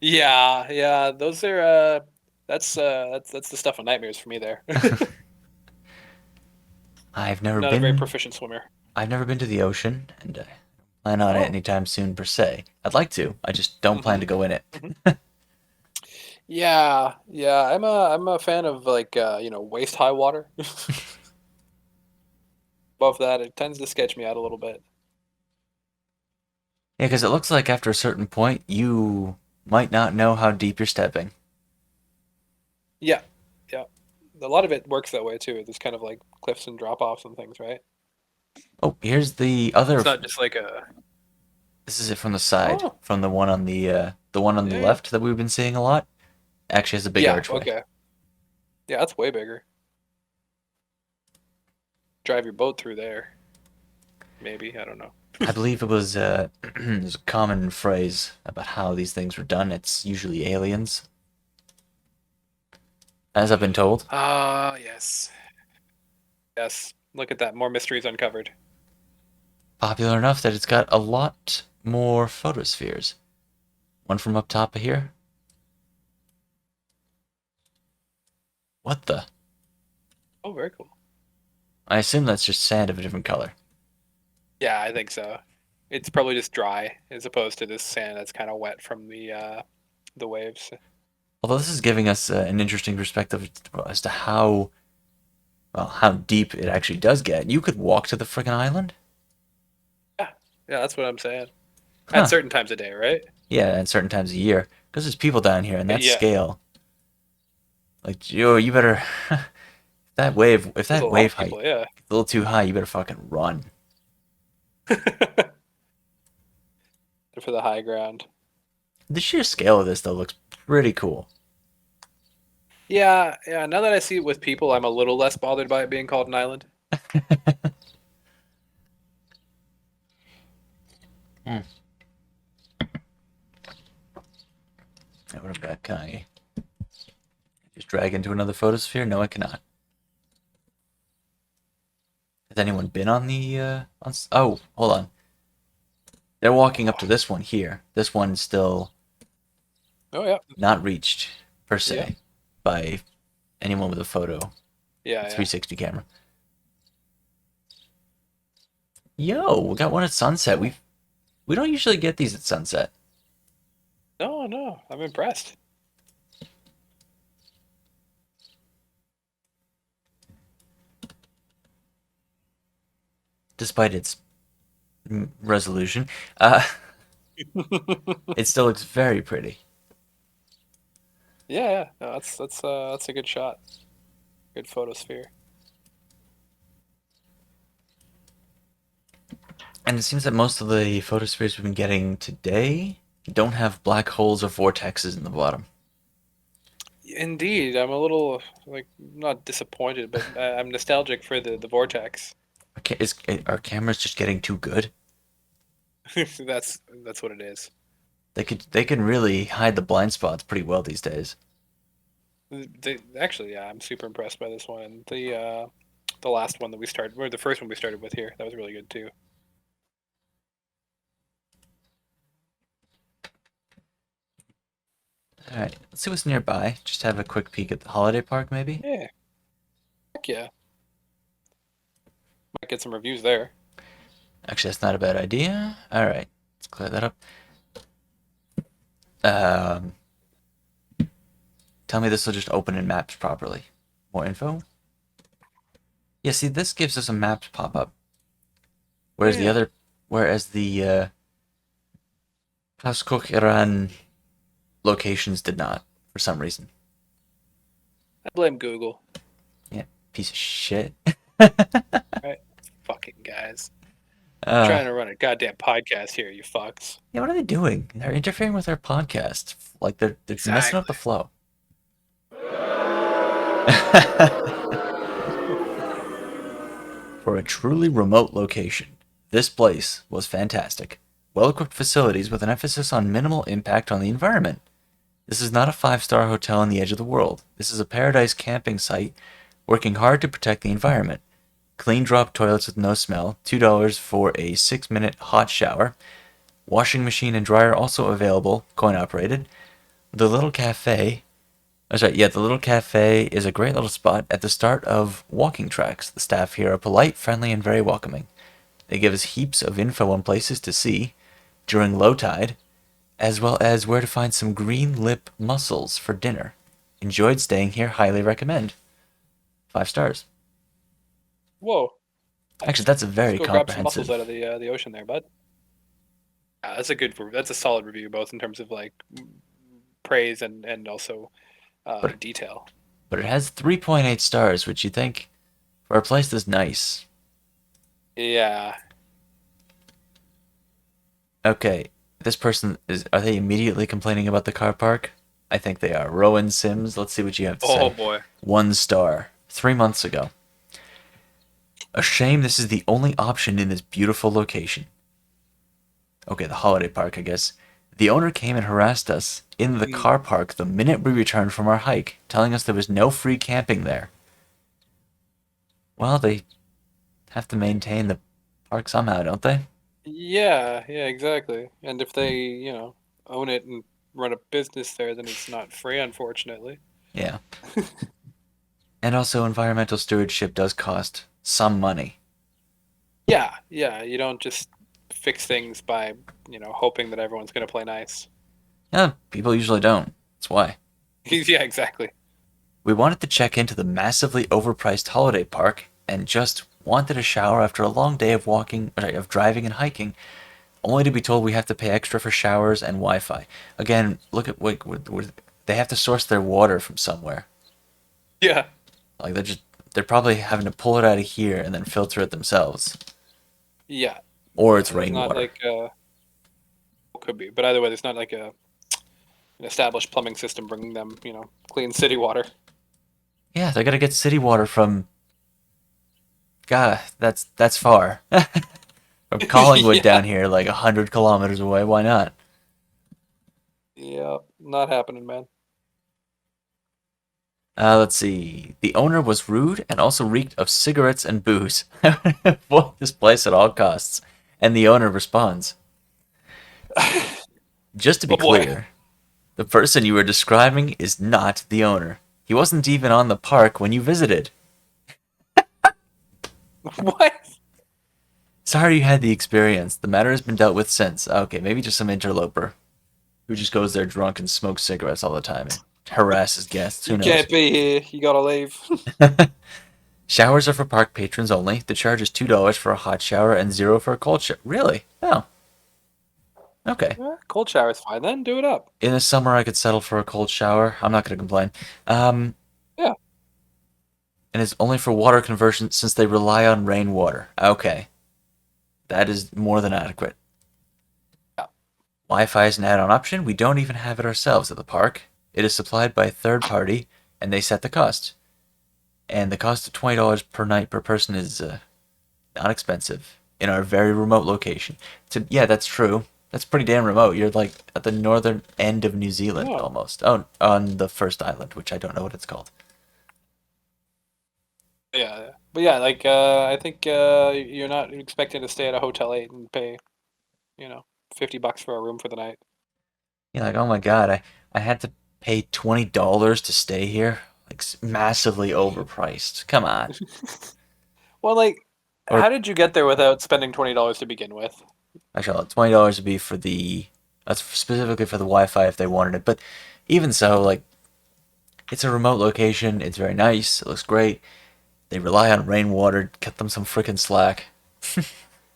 Yeah, yeah. Those are that's the stuff of nightmares for me there. I've never Not a very been proficient swimmer. I've never been to the ocean, and I don't plan on it Oh. anytime soon per se. I'd like to. I just don't plan Mm-hmm. to go in it. Yeah, yeah. I'm a fan of like waist high water. Above that, it tends to sketch me out a little bit. Yeah, because it looks like after a certain point, you might not know how deep you're stepping. Yeah, yeah. A lot of it works that way too. There's kind of like cliffs and drop offs and things, right? Oh, here's the other. It's not just like a. This is it from the side, Oh, from the one on the yeah, left that we've been seeing a lot. Actually, has a big yeah. archway. Okay. Yeah, that's way bigger. Drive your boat through there. Maybe I don't know. I believe it was there's a common phrase about how these things were done. It's usually aliens, as I've been told. Ah, yes, yes. Look at that. More mysteries uncovered. Popular enough that it's got a lot more photospheres. One from up top of here. What the? Oh, very cool. I assume that's just sand of a different color. Yeah, I think so. It's probably just dry as opposed to this sand that's kind of wet from the waves. Although this is giving us an interesting perspective as to how deep it actually does get. You could walk to the friggin' island? Yeah, yeah, that's what I'm saying. At Huh. certain times of day, right? Yeah, at certain times of year. Because there's people down here, and that Yeah, scale. Like, you better... if there's a that lot wave of height people. Yeah. is a little too high, you better fucking run. For the high ground. The sheer scale of this, though, looks pretty cool. Yeah, yeah. Now that I see it with people, I'm a little less bothered by it being called an island. Hmm. What about, can I Just drag into another photosphere? No, I cannot. Has anyone been on the, oh, hold on. They're walking up to this one here. This one's still Oh yeah. not reached, per se, Yeah. by anyone with a photo Yeah. 360 camera. Yo, we got one at sunset. We don't usually get these at sunset. No, I'm impressed. Despite its resolution, it still looks very pretty. Yeah. No, that's a good shot. Good photosphere. And it seems that most of the photospheres we've been getting today don't have black holes or vortexes in the bottom. Indeed, I'm a little like not disappointed, but I'm nostalgic for the vortex. Are cameras just getting too good? That's what it is. They can really hide the blind spots pretty well these days. Actually, yeah, I'm super impressed by this one. And the last one that we started, or the first one we started with here, that was really good too. All right, let's see what's nearby. Just have a quick peek at the holiday park, maybe. Yeah, heck yeah. Might get some reviews there. Actually, that's not a bad idea. All right, let's clear that up. Um, Tell me this will just open in maps properly. More info? Yeah, see, this gives us a maps pop-up. Whereas Yeah. the Paskuh Iran locations did not, for some reason. I blame Google. Yeah, piece of shit. Right? Fucking guys. Uh, Trying to run a goddamn podcast here, you fucks. yeah, what are they doing? They're interfering with our podcast. Like they're messing up the flow. For a truly remote location, this place was fantastic. Well-equipped facilities with an emphasis on minimal impact on the environment. This is not a five-star hotel on the edge of the world. This is a paradise camping site working hard to protect the environment. Clean drop toilets with no smell, $2 for a 6-minute hot shower. Washing machine and dryer also available, coin operated. The little cafe the little cafe is a great little spot at the start of walking tracks. The staff here are polite, friendly, and very welcoming. They give us heaps of info on places to see during low tide, as well as where to find some green lip mussels for dinner. Enjoyed staying here, highly recommend. 5 stars. Whoa. Actually, that's a very Let's go grab some mussels comprehensive. out of the ocean there, bud. That's a solid review, both in terms of like praise and also detail. But it has 3.8 stars, which you think, for a place this nice. Yeah. Okay, this person are they immediately complaining about the car park? I think they are. Rowan Sims, let's see what you have to say. Oh boy. 1 star. 3 months ago. A shame this is the only option in this beautiful location. Okay, the holiday park, I guess. The owner came and harassed us in the car park the minute we returned from our hike, telling us there was no free camping there. Well, they have to maintain the park somehow, don't they? Yeah, exactly. And if they, own it and run a business there, then it's not free, unfortunately. Yeah. And also, environmental stewardship does cost some money. Yeah, you don't just fix things by, hoping that everyone's going to play nice. Yeah, people usually don't. That's why. Yeah, exactly. We wanted to check into the massively overpriced holiday park and just wanted a shower after a long day of driving and hiking, only to be told we have to pay extra for showers and Wi-Fi. Again, look at they have to source their water from somewhere. Yeah. Like they're probably having to pull it out of here and then filter it themselves. Yeah. Or it's There's rainwater. not like could be, but either way, there's not like an established plumbing system bringing them, clean city water. Yeah, they gotta get city water from. God, that's far. From Collingwood Yeah. down here, like 100 kilometers away. Why not? Yeah, not happening, man. Let's see. The owner was rude and also reeked of cigarettes and booze. Avoid this place at all costs. And the owner responds, just to be Oh boy. clear, the person you were describing is not the owner. He wasn't even on the park when you visited. What? Sorry you had the experience. The matter has been dealt with since. Okay, maybe just some interloper who just goes there drunk and smokes cigarettes all the time and harasses guests. Who You knows? can't be here. You gotta leave. Showers are for park patrons only. The charge is $2 for a hot shower and 0 for a cold shower. Really? Oh. Okay. Cold shower's fine then. Do it up. In the summer, I could settle for a cold shower. I'm not going to complain. Yeah. And it's only for water conversion since they rely on rainwater. Okay. That is more than adequate. Yeah. Wi-Fi is an add-on option. We don't even have it ourselves at the park. It is supplied by a third party, and they set the cost. And the cost of $20 per night per person is not expensive in our very remote location. Yeah, that's true. That's pretty damn remote. You're like at the northern end of New Zealand Yeah. almost. Oh, on the first island, which I don't know what it's called. Yeah. But yeah, like I think you're not expecting to stay at a Hotel 8 and pay, $50 for a room for the night. You're like, oh my god, I had to pay $20 to stay here. Like massively overpriced. Come on. Well, like, Or- how did you get there without spending $20 to begin with? Actually, $20 would be for that's specifically for the Wi-Fi if they wanted it. But even so, like, it's a remote location. It's very nice. It looks great. They rely on rainwater. Cut them some freaking slack.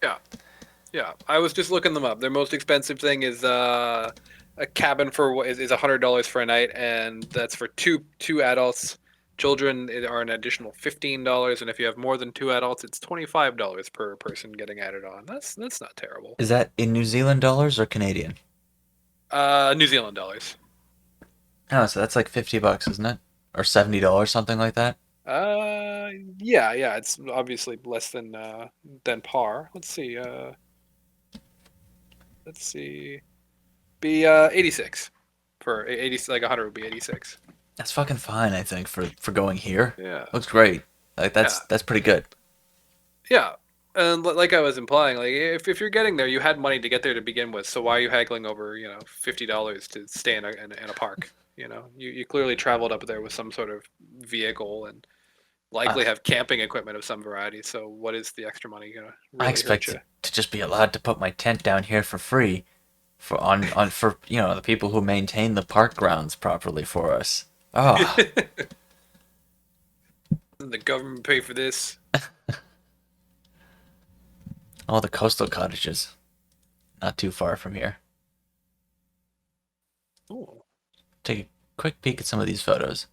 Yeah, I was just looking them up. Their most expensive thing is a cabin for is $100 for a night, and that's for two adults. Children are an additional $15, and if you have more than 2 adults, it's $25 per person getting added on. That's not terrible. Is that in New Zealand dollars or Canadian? New Zealand dollars. Oh, so that's like $50, isn't it? Or $70, something like that. Yeah, it's obviously less than par. Let's see. Be 86 for 80. Like 100 would be 86. That's fucking fine, I think, for going here. Yeah. Looks great. Like that's pretty good. Yeah, and like I was implying, like if you're getting there, you had money to get there to begin with. So why are you haggling over $50 to stay in a park? You clearly traveled up there with some sort of vehicle and likely have camping equipment of some variety. So what is the extra money gonna really I expect hurt you? to just be allowed to put my tent down here for free, for the people who maintain the park grounds properly for us. Oh, The government pay for this. all the coastal cottages, not too far from here. Ooh. Take a quick peek at some of these photos.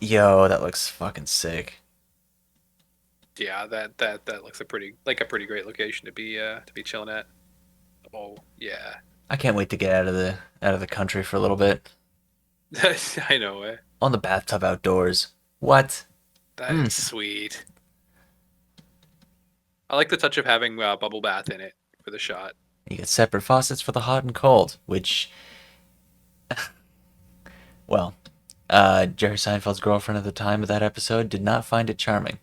Yo, that looks fucking sick. Yeah, that looks a pretty great location to be chilling at. Oh yeah, I can't wait to get out of the country for a little bit. I know it. On the bathtub outdoors. What? That is sweet. I like the touch of having a bubble bath in it for the shot. You get separate faucets for the hot and cold, which, well, Jerry Seinfeld's girlfriend at the time of that episode did not find it charming.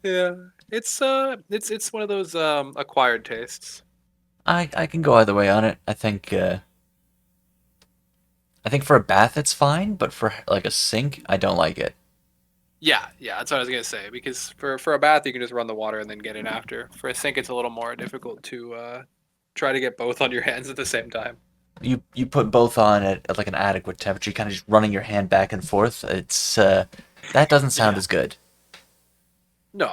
Yeah, it's one of those acquired tastes. I can go either way on it. I think for a bath it's fine, but for like a sink, I don't like it. Yeah, that's what I was gonna say. Because for a bath, you can just run the water and then get in after. For a sink, it's a little more difficult to try to get both on your hands at the same time. You put both on at like an adequate temperature, kind of just running your hand back and forth. It's that doesn't sound as good. No.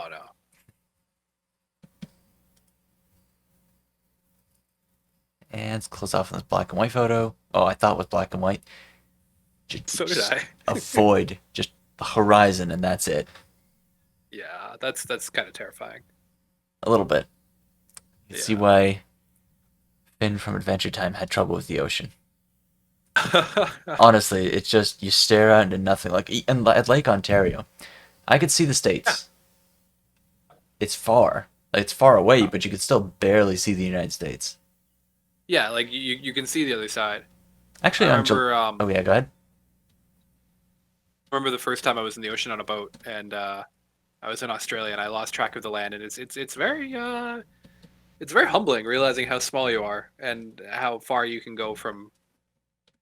And let's close off on this black and white photo. Oh, I thought it was black and white. So did I. A void, just the horizon, and that's it. Yeah, that's kind of terrifying. A little bit. You can see Yeah. why Finn from Adventure Time had trouble with the ocean. Honestly, it's just you stare out into nothing. Like at Lake Ontario, I could see the states. It's far. Like, it's far away, but you could still barely see the United States. Yeah, like you can see the other side. Actually, I on remember oh yeah, go ahead. remember the first time I was in the ocean on a boat, and I was in Australia, and I lost track of the land, and it's very humbling realizing how small you are and how far you can go from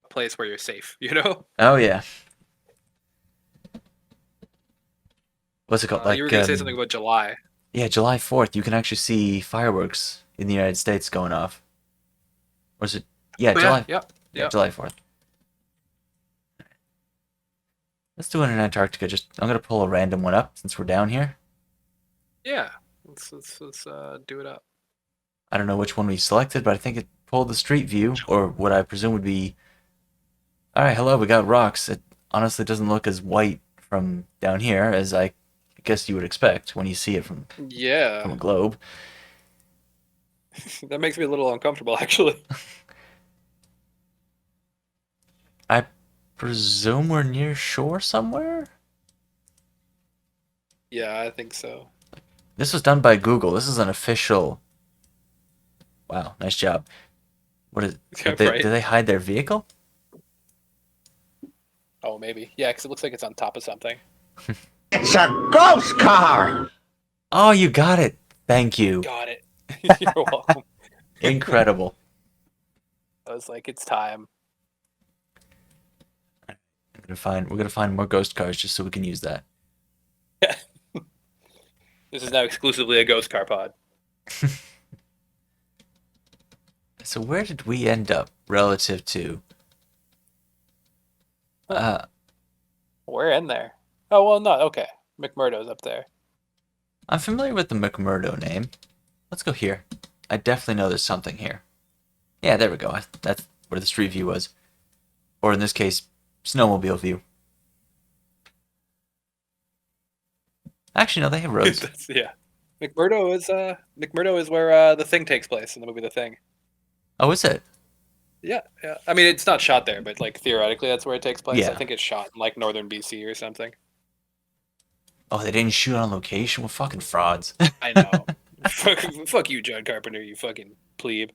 a place where you're safe. You know, Oh yeah. What's it called? you were Like gonna say something about July. yeah, July 4th. You can actually see fireworks in the United States going off. Or is it? Yeah, Oh, yeah, July. yep, Yeah, yep. July 4th. Let's do it in Antarctica. Just I'm gonna pull a random one up since we're down here. Yeah, let's do it up. I don't know which one we selected, but I think it pulled the street view, or what I presume would be. All right, hello. We got rocks. It honestly doesn't look as white from down here as I guess you would expect when you see it from Yeah, a globe. that makes me a little uncomfortable, actually. I presume we're near shore somewhere. Yeah, I think so. This was done by Google. This is an official. Wow, nice job. What is? Yeah, Did right. they hide their vehicle? Oh, maybe. Yeah, because it looks like it's on top of something. It's a ghost car! Oh, you got it. Thank you. Got it. You're welcome. Incredible. I was like, it's time. We're gonna find more ghost cars just so we can use that. This is now exclusively a ghost car pod. So where did we end up relative to? We're in there. Oh, well, not okay. McMurdo's up there. I'm familiar with the McMurdo name. Let's go here. I definitely know there's something here. Yeah, there we go. That's where the street view was. Or in this case, snowmobile view. Actually, no, they have roads. Yeah. McMurdo is where the thing takes place in the movie The Thing. Oh, is it? Yeah, yeah. I mean, it's not shot there, but like theoretically, that's where it takes place. Yeah. I think it's shot in like northern BC or something. Oh, they didn't shoot on location? Well, fucking frauds. I know. Fuck you, John Carpenter. You fucking plebe.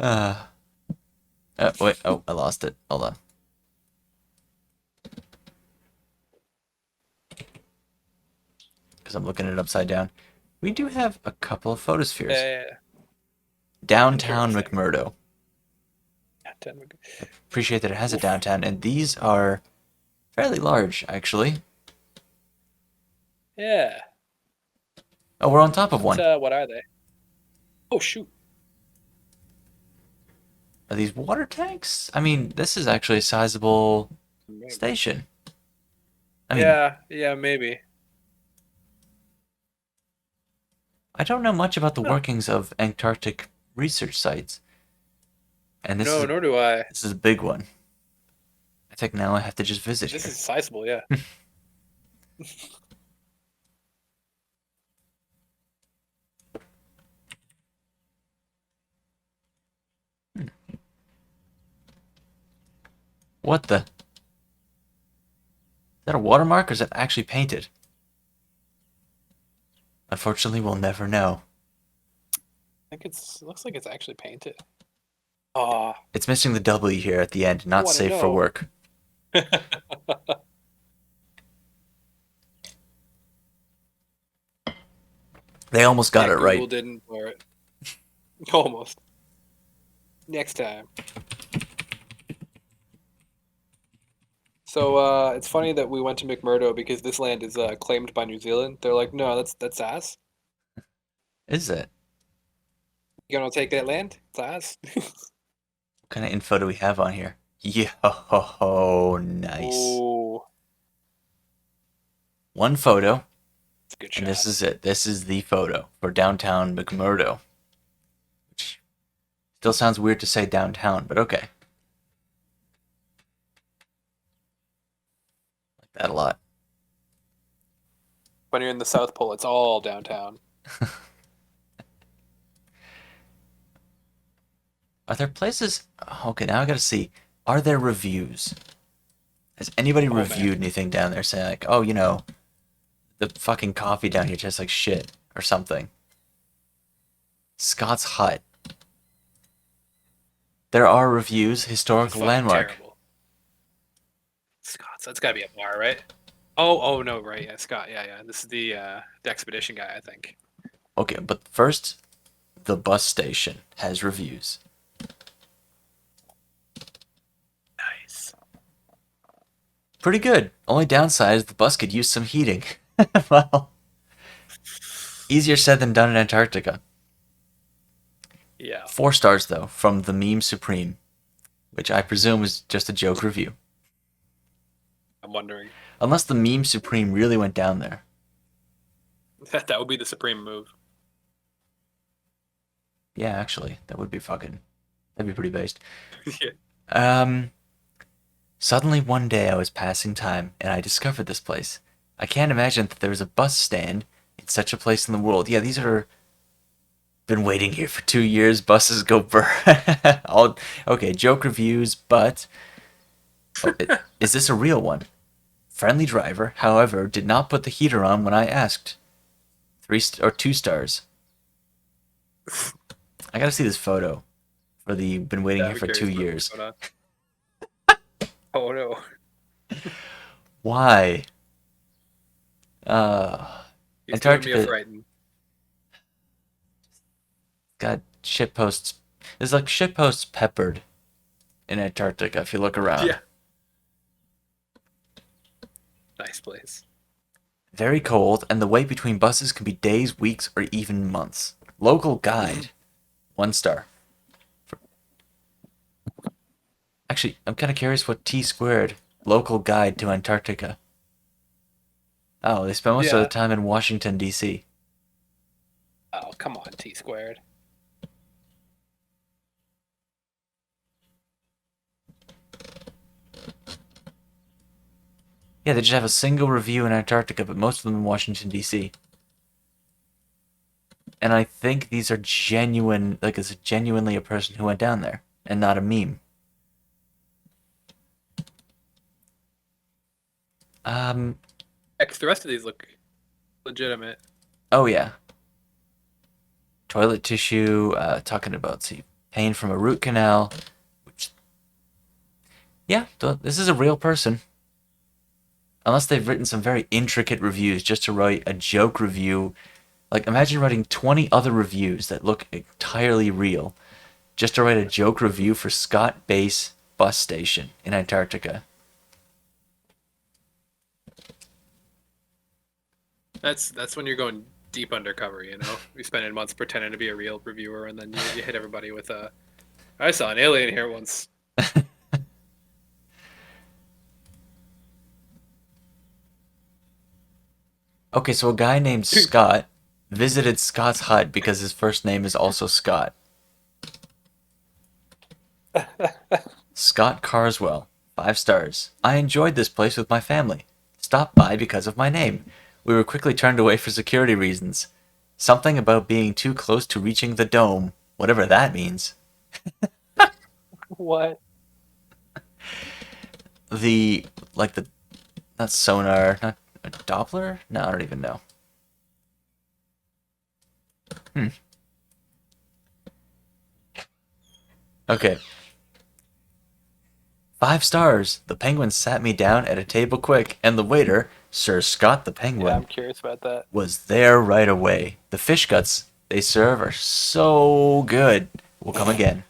Wait. Oh, I lost it. Hold on. Because I'm looking at it upside down. We do have a couple of photospheres. Yeah. Downtown Interesting. McMurdo. Appreciate that it has a downtown, and these are fairly large, actually. Yeah. Oh, we're on top of one. What are they? Oh shoot. Are these water tanks? I mean, this is actually a sizable Maybe. station. I mean, Yeah, maybe. I don't know much about the workings of Antarctic research sites. And Nor do I. this is a big one. I think now I have to just visit This here. is sizable, yeah. What the? Is that a watermark or is that actually painted? Unfortunately, we'll never know. I think it looks like it's actually painted. Ah. It's missing the W here at the end. Not wanna safe for know. work. They almost got it Google right. didn't for it. Almost. Next time. So it's funny that we went to McMurdo because this land is claimed by New Zealand. They're like, no, that's us. Is it? You gonna take that land? It's us. What kind of info do we have on here? Yo, nice. Ooh, One photo, it's a good and shot. this is it. This is the photo for downtown McMurdo. Which still sounds weird to say downtown, but okay. Like that a lot. When you're in the South Pole, it's all downtown. Are there places? Okay, now I gotta see. Are there reviews? Has anybody Oh, reviewed man. anything down there saying like, oh, you know, the fucking coffee down here tastes like shit or something? Scott's Hut. There are reviews, It's historical fucking landmark. terrible. Scott's. That's gotta be a bar, right? Oh no, right? Yeah, Scott. Yeah. This is the expedition guy, I think. Okay, but first, the bus station has reviews. Nice. Pretty good. Only downside is the bus could use some heating. Well, easier said than done in Antarctica. Yeah. 4 stars, though, from the Meme Supreme, which I presume is just a joke review. I'm wondering. Unless the Meme Supreme really went down there. That would be the supreme move. Yeah, actually, that would be fucking... That'd be pretty based. Yeah. Suddenly one day I was passing time, and I discovered this place. I can't imagine that there was a bus stand in such a place in the world. Yeah, these are... Been waiting here for 2 years, buses go burr. Okay, joke reviews, but... Is this a real one? Friendly driver, however, did not put the heater on when I asked. 2 stars. I gotta see this photo for the been waiting here I'm for curious 2 what's years. going on. Oh no. Why? He's doing me a Antarctica frighten. got shitposts. There's like shitposts peppered in Antarctica if you look around. Yeah. Nice place. Very cold, and the wait between buses can be days, weeks, or even months. Local guide, 1 star. Actually, I'm kind of curious what T squared, local guide to Antarctica. Oh, they spend most of Yeah. the time in Washington, D.C. Oh, come on, T squared. Yeah, they just have a single review in Antarctica, but most of them in Washington, D.C. And I think these are genuine, like it's genuinely a person who went down there, and not a meme. The rest of these look legitimate. Oh yeah. Toilet tissue, talking about, see, pain from a root canal, which, yeah, this is a real person. Unless they've written some very intricate reviews just to write a joke review. Like, imagine writing 20 other reviews that look entirely real just to write a joke review for Scott Base bus station in Antarctica. That's when you're going deep undercover, you know? You're spending months pretending to be a real reviewer, and then you hit everybody with a... I saw an alien here once. Okay, so a guy named Scott visited Scott's hut because his first name is also Scott. Scott Carswell, 5 stars. I enjoyed this place with my family. Stopped by because of my name. We were quickly turned away for security reasons. Something about being too close to reaching the dome, whatever that means. What? Not sonar, not a Doppler? No, I don't even know. Okay. 5 stars. The penguin sat me down at a table quick, and the waiter, Sir Scott the Yeah, I'm Penguin, curious about that. was there right away. The fish guts they serve are so good. We'll come again.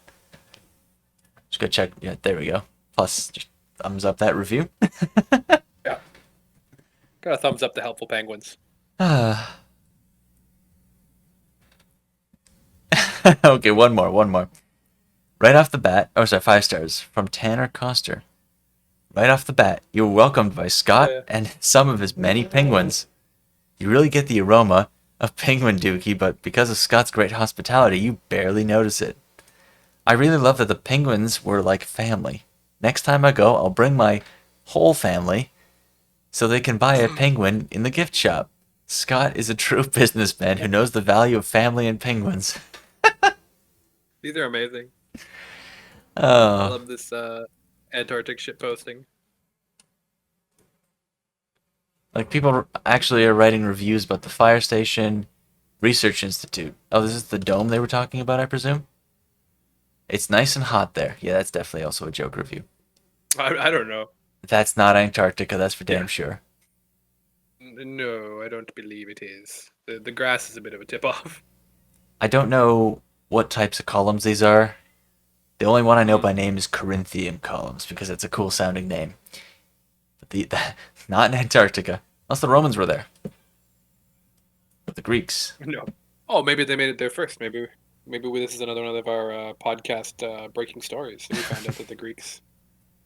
Just go check. Yeah, there we go. Plus, just thumbs up that review. Yeah. Got a thumbs up to helpful penguins. Okay, one more. Right off the bat, 5 stars from Tanner Coster. Right off the bat, you were welcomed by Scott and some of his many penguins. You really get the aroma of penguin dookie, but because of Scott's great hospitality, you barely notice it. I really love that the penguins were like family. Next time I go, I'll bring my whole family so they can buy a penguin in the gift shop. Scott is a true businessman who knows the value of family and penguins. These are amazing. I Oh, love this Antarctic shit posting. like people actually are writing reviews about the fire station, research institute. Oh, this is the dome they were talking about, I presume? It's nice and hot there. Yeah, that's definitely also a joke review. I don't know. That's not Antarctica, that's for damn Yeah. sure. No, I don't believe it is. The grass is a bit of a tip off. I don't know what types of columns these are. The only one I know Hmm. by name is Corinthian columns because it's a cool sounding name. But not in Antarctica, unless the Romans were there. But the Greeks. No. Oh, maybe they made it there first. Maybe this is another one of our podcast breaking stories. We found out that the Greeks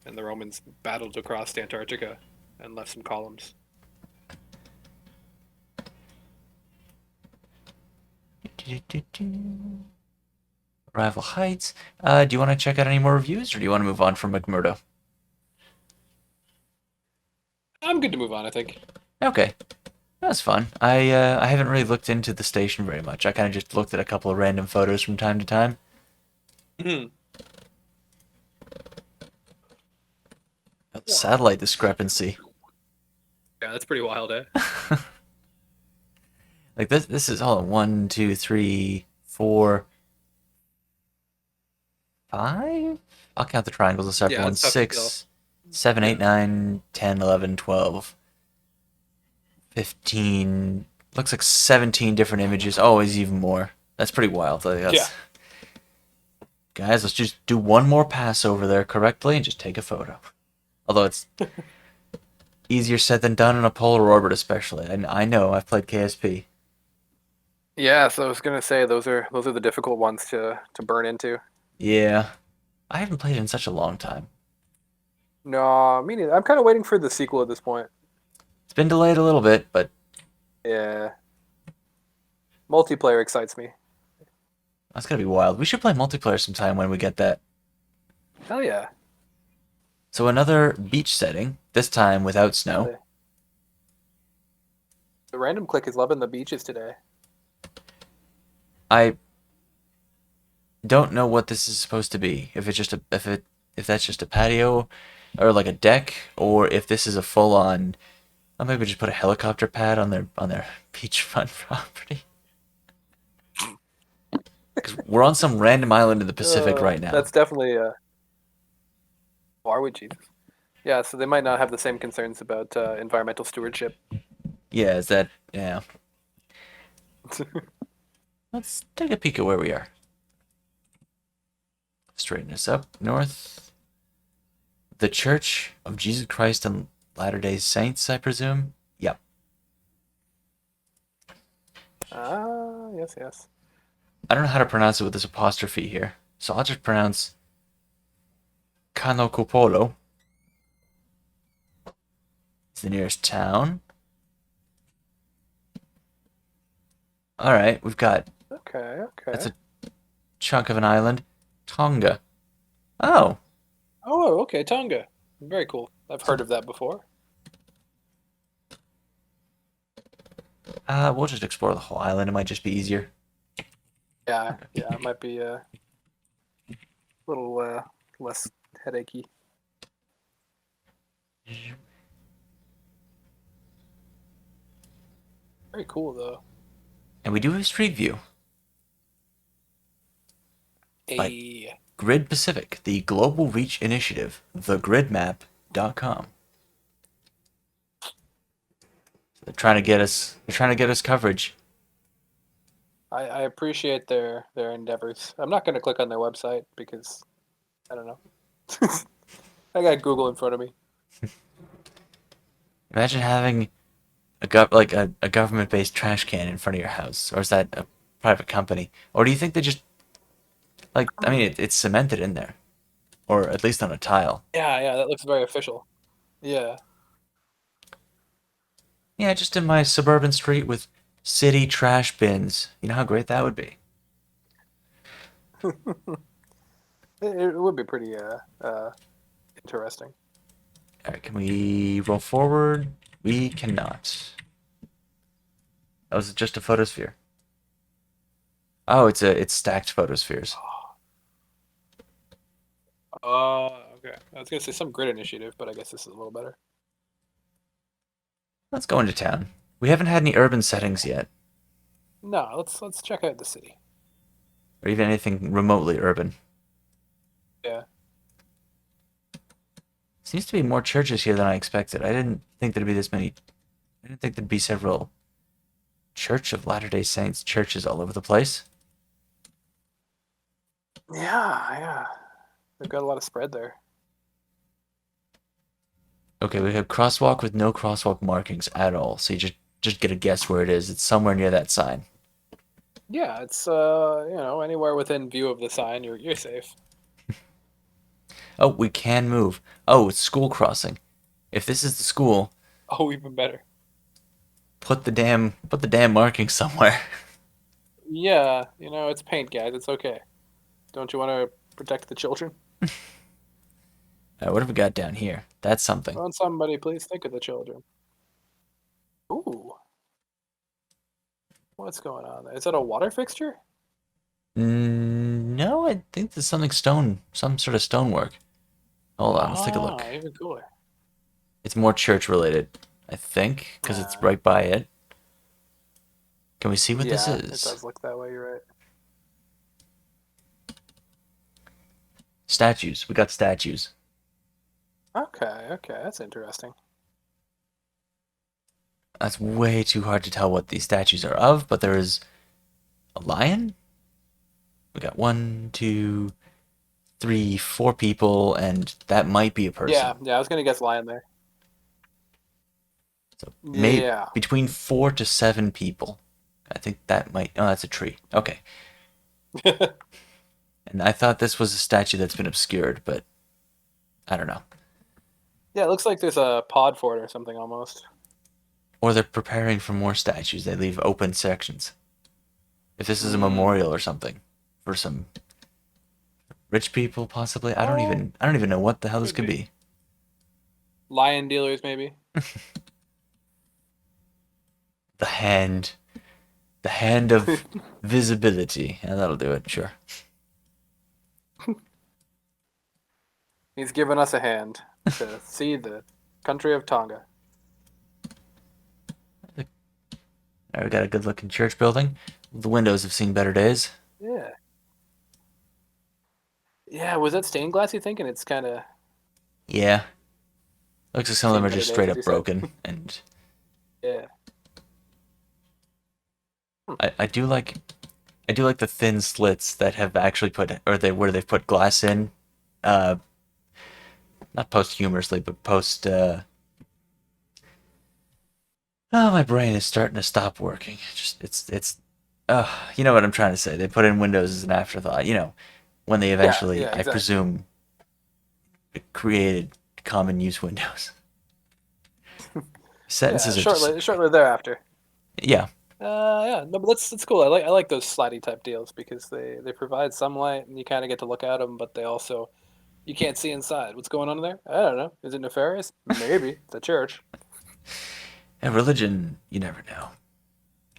and the Romans battled across Antarctica and left some columns. Arrival heights. Do you want to check out any more reviews, or do you want to move on from McMurdo? I'm good to move on, I think. Okay, that's fun. I haven't really looked into the station very much. I kind of just looked at a couple of random photos from time to time. Hmm. Satellite discrepancy. Yeah, that's pretty wild, eh? Like this is hold on, 1, 2, 3, 4, 5. I'll count the triangles and circle Yeah, one, it's tough to tell. 6, 7, 8, 9, 10, 11, 12, 15. Looks like 17 different images. Oh, it's even more. That's pretty wild. Like, Yeah. Guys, let's just do one more pass over there correctly and just take a photo. Although it's easier said than done in a polar orbit, especially. And I know I've played KSP. Yeah, so I was gonna say those are the difficult ones to burn into. Yeah, I haven't played in such a long time. No, me neither. I'm kind of waiting for the sequel at this point. It's been delayed a little bit, but Yeah, multiplayer excites me. that's gonna be wild. We should play multiplayer sometime when we get that. Hell yeah. So another beach setting, this time without snow. Really. The random click is loving the beaches today. I don't know what this is supposed to be. If it's just a if that's just a patio or like a deck, or if this is a full on. I'll maybe just put a helicopter pad on their beachfront property. Because we're on some random island in the Pacific right now. That's definitely are we, Jesus? Yeah, so they might not have the same concerns about environmental stewardship. Yeah, is that yeah. Let's take a peek at where we are. Straighten this up. North. The Church of Jesus Christ and Latter-day Saints, I presume? Yep. Yes, yes. I don't know how to pronounce it with this apostrophe here. So I'll just pronounce Kanokupolo. It's the nearest town. Alright, we've got... Okay. That's a chunk of an island. Tonga. Oh, Oh, okay, Tonga. Very cool. I've heard of that before. we'll just explore the whole island. It might just be easier. Yeah, it might be a little less headachy. Very cool though. And we do have Street View. A Grid Pacific, the Global Reach Initiative, thegridmap.com. They're trying to get us coverage. I appreciate their endeavors. I'm not going to click on their website because I don't know. I got Google in front of me. Imagine having a government-based trash can in front of your house, or is that a private company? Or do you think they just I mean, it's cemented in there, or at least on a tile. Yeah, that looks very official. Yeah. Yeah, just in my suburban street with city trash bins. You know how great that would be. It would be pretty interesting. All right, can we roll forward? We cannot. That was just a photosphere. Oh, it's stacked photospheres. Okay. I was gonna say some grid initiative, but I guess this is a little better. Let's go into town. We haven't had any urban settings yet, No, let's check out the city. or even anything remotely urban. Seems to be more churches here than I expected. I didn't think there'd be this many. I didn't think there'd be several Church of Latter-day Saints churches all over the place. Yeah. They've got a lot of spread there. Okay, we have crosswalk with no crosswalk markings at all. So you just get a guess where it is. It's somewhere near that sign. Yeah, it's anywhere within view of the sign, you're safe. Oh, we can move. Oh, it's school crossing. If this is the school, Oh, even better. put the damn marking somewhere. Yeah, it's paint, guys. It's okay. Don't you want to protect the children? What have we got down here? That's something. Won't somebody please think of the children? Ooh. What's going on there? Is that a water fixture? No, I think there's something stone, some sort of stonework. Hold on, let's take a look. Even cooler. It's more church related, I think, because it's right by it. Can we see what this It is? does look that way, you're right. Statues. We got statues. Okay, that's interesting. That's way too hard to tell what these statues are of, but there is a lion. We got 1, 2, 3, 4 people, and that might be a person. Yeah, I was gonna guess lion there. So maybe Yeah. between 4 to 7 people. I think that might. Oh, that's a tree. Okay. And I thought this was a statue that's been obscured, but I don't know. Yeah, it looks like there's a pod for it or something almost. Or they're preparing for more statues. They leave open sections. If this is a memorial or something for some rich people, possibly. I don't even know what the hell this could be. Lion dealers, maybe. The hand of visibility. Yeah, that'll do it. Sure. He's given us a hand to see the country of Tonga. All right, we got a good-looking church building. The windows have seen better days. Yeah. Yeah, was that stained glass, you think? And it's kind of... Yeah. Looks like some of them are Seen just better straight days, up you said. broken, and Yeah. I do like the thin slits that have actually put where they've put glass in, not posthumously, but post. Oh, my brain is starting to stop working. It's. You know what I'm trying to say. They put in Windows as an afterthought. When they eventually, yeah, I exactly. presume, created common use Windows. Sentences are just. Shortly thereafter. Yeah. No, but that's cool. I like those slidey type deals because they provide some light and you kind of get to look at them, but they also you can't see inside. What's going on in there? I don't know. Is it nefarious? Maybe. It's a church. And religion, you never know.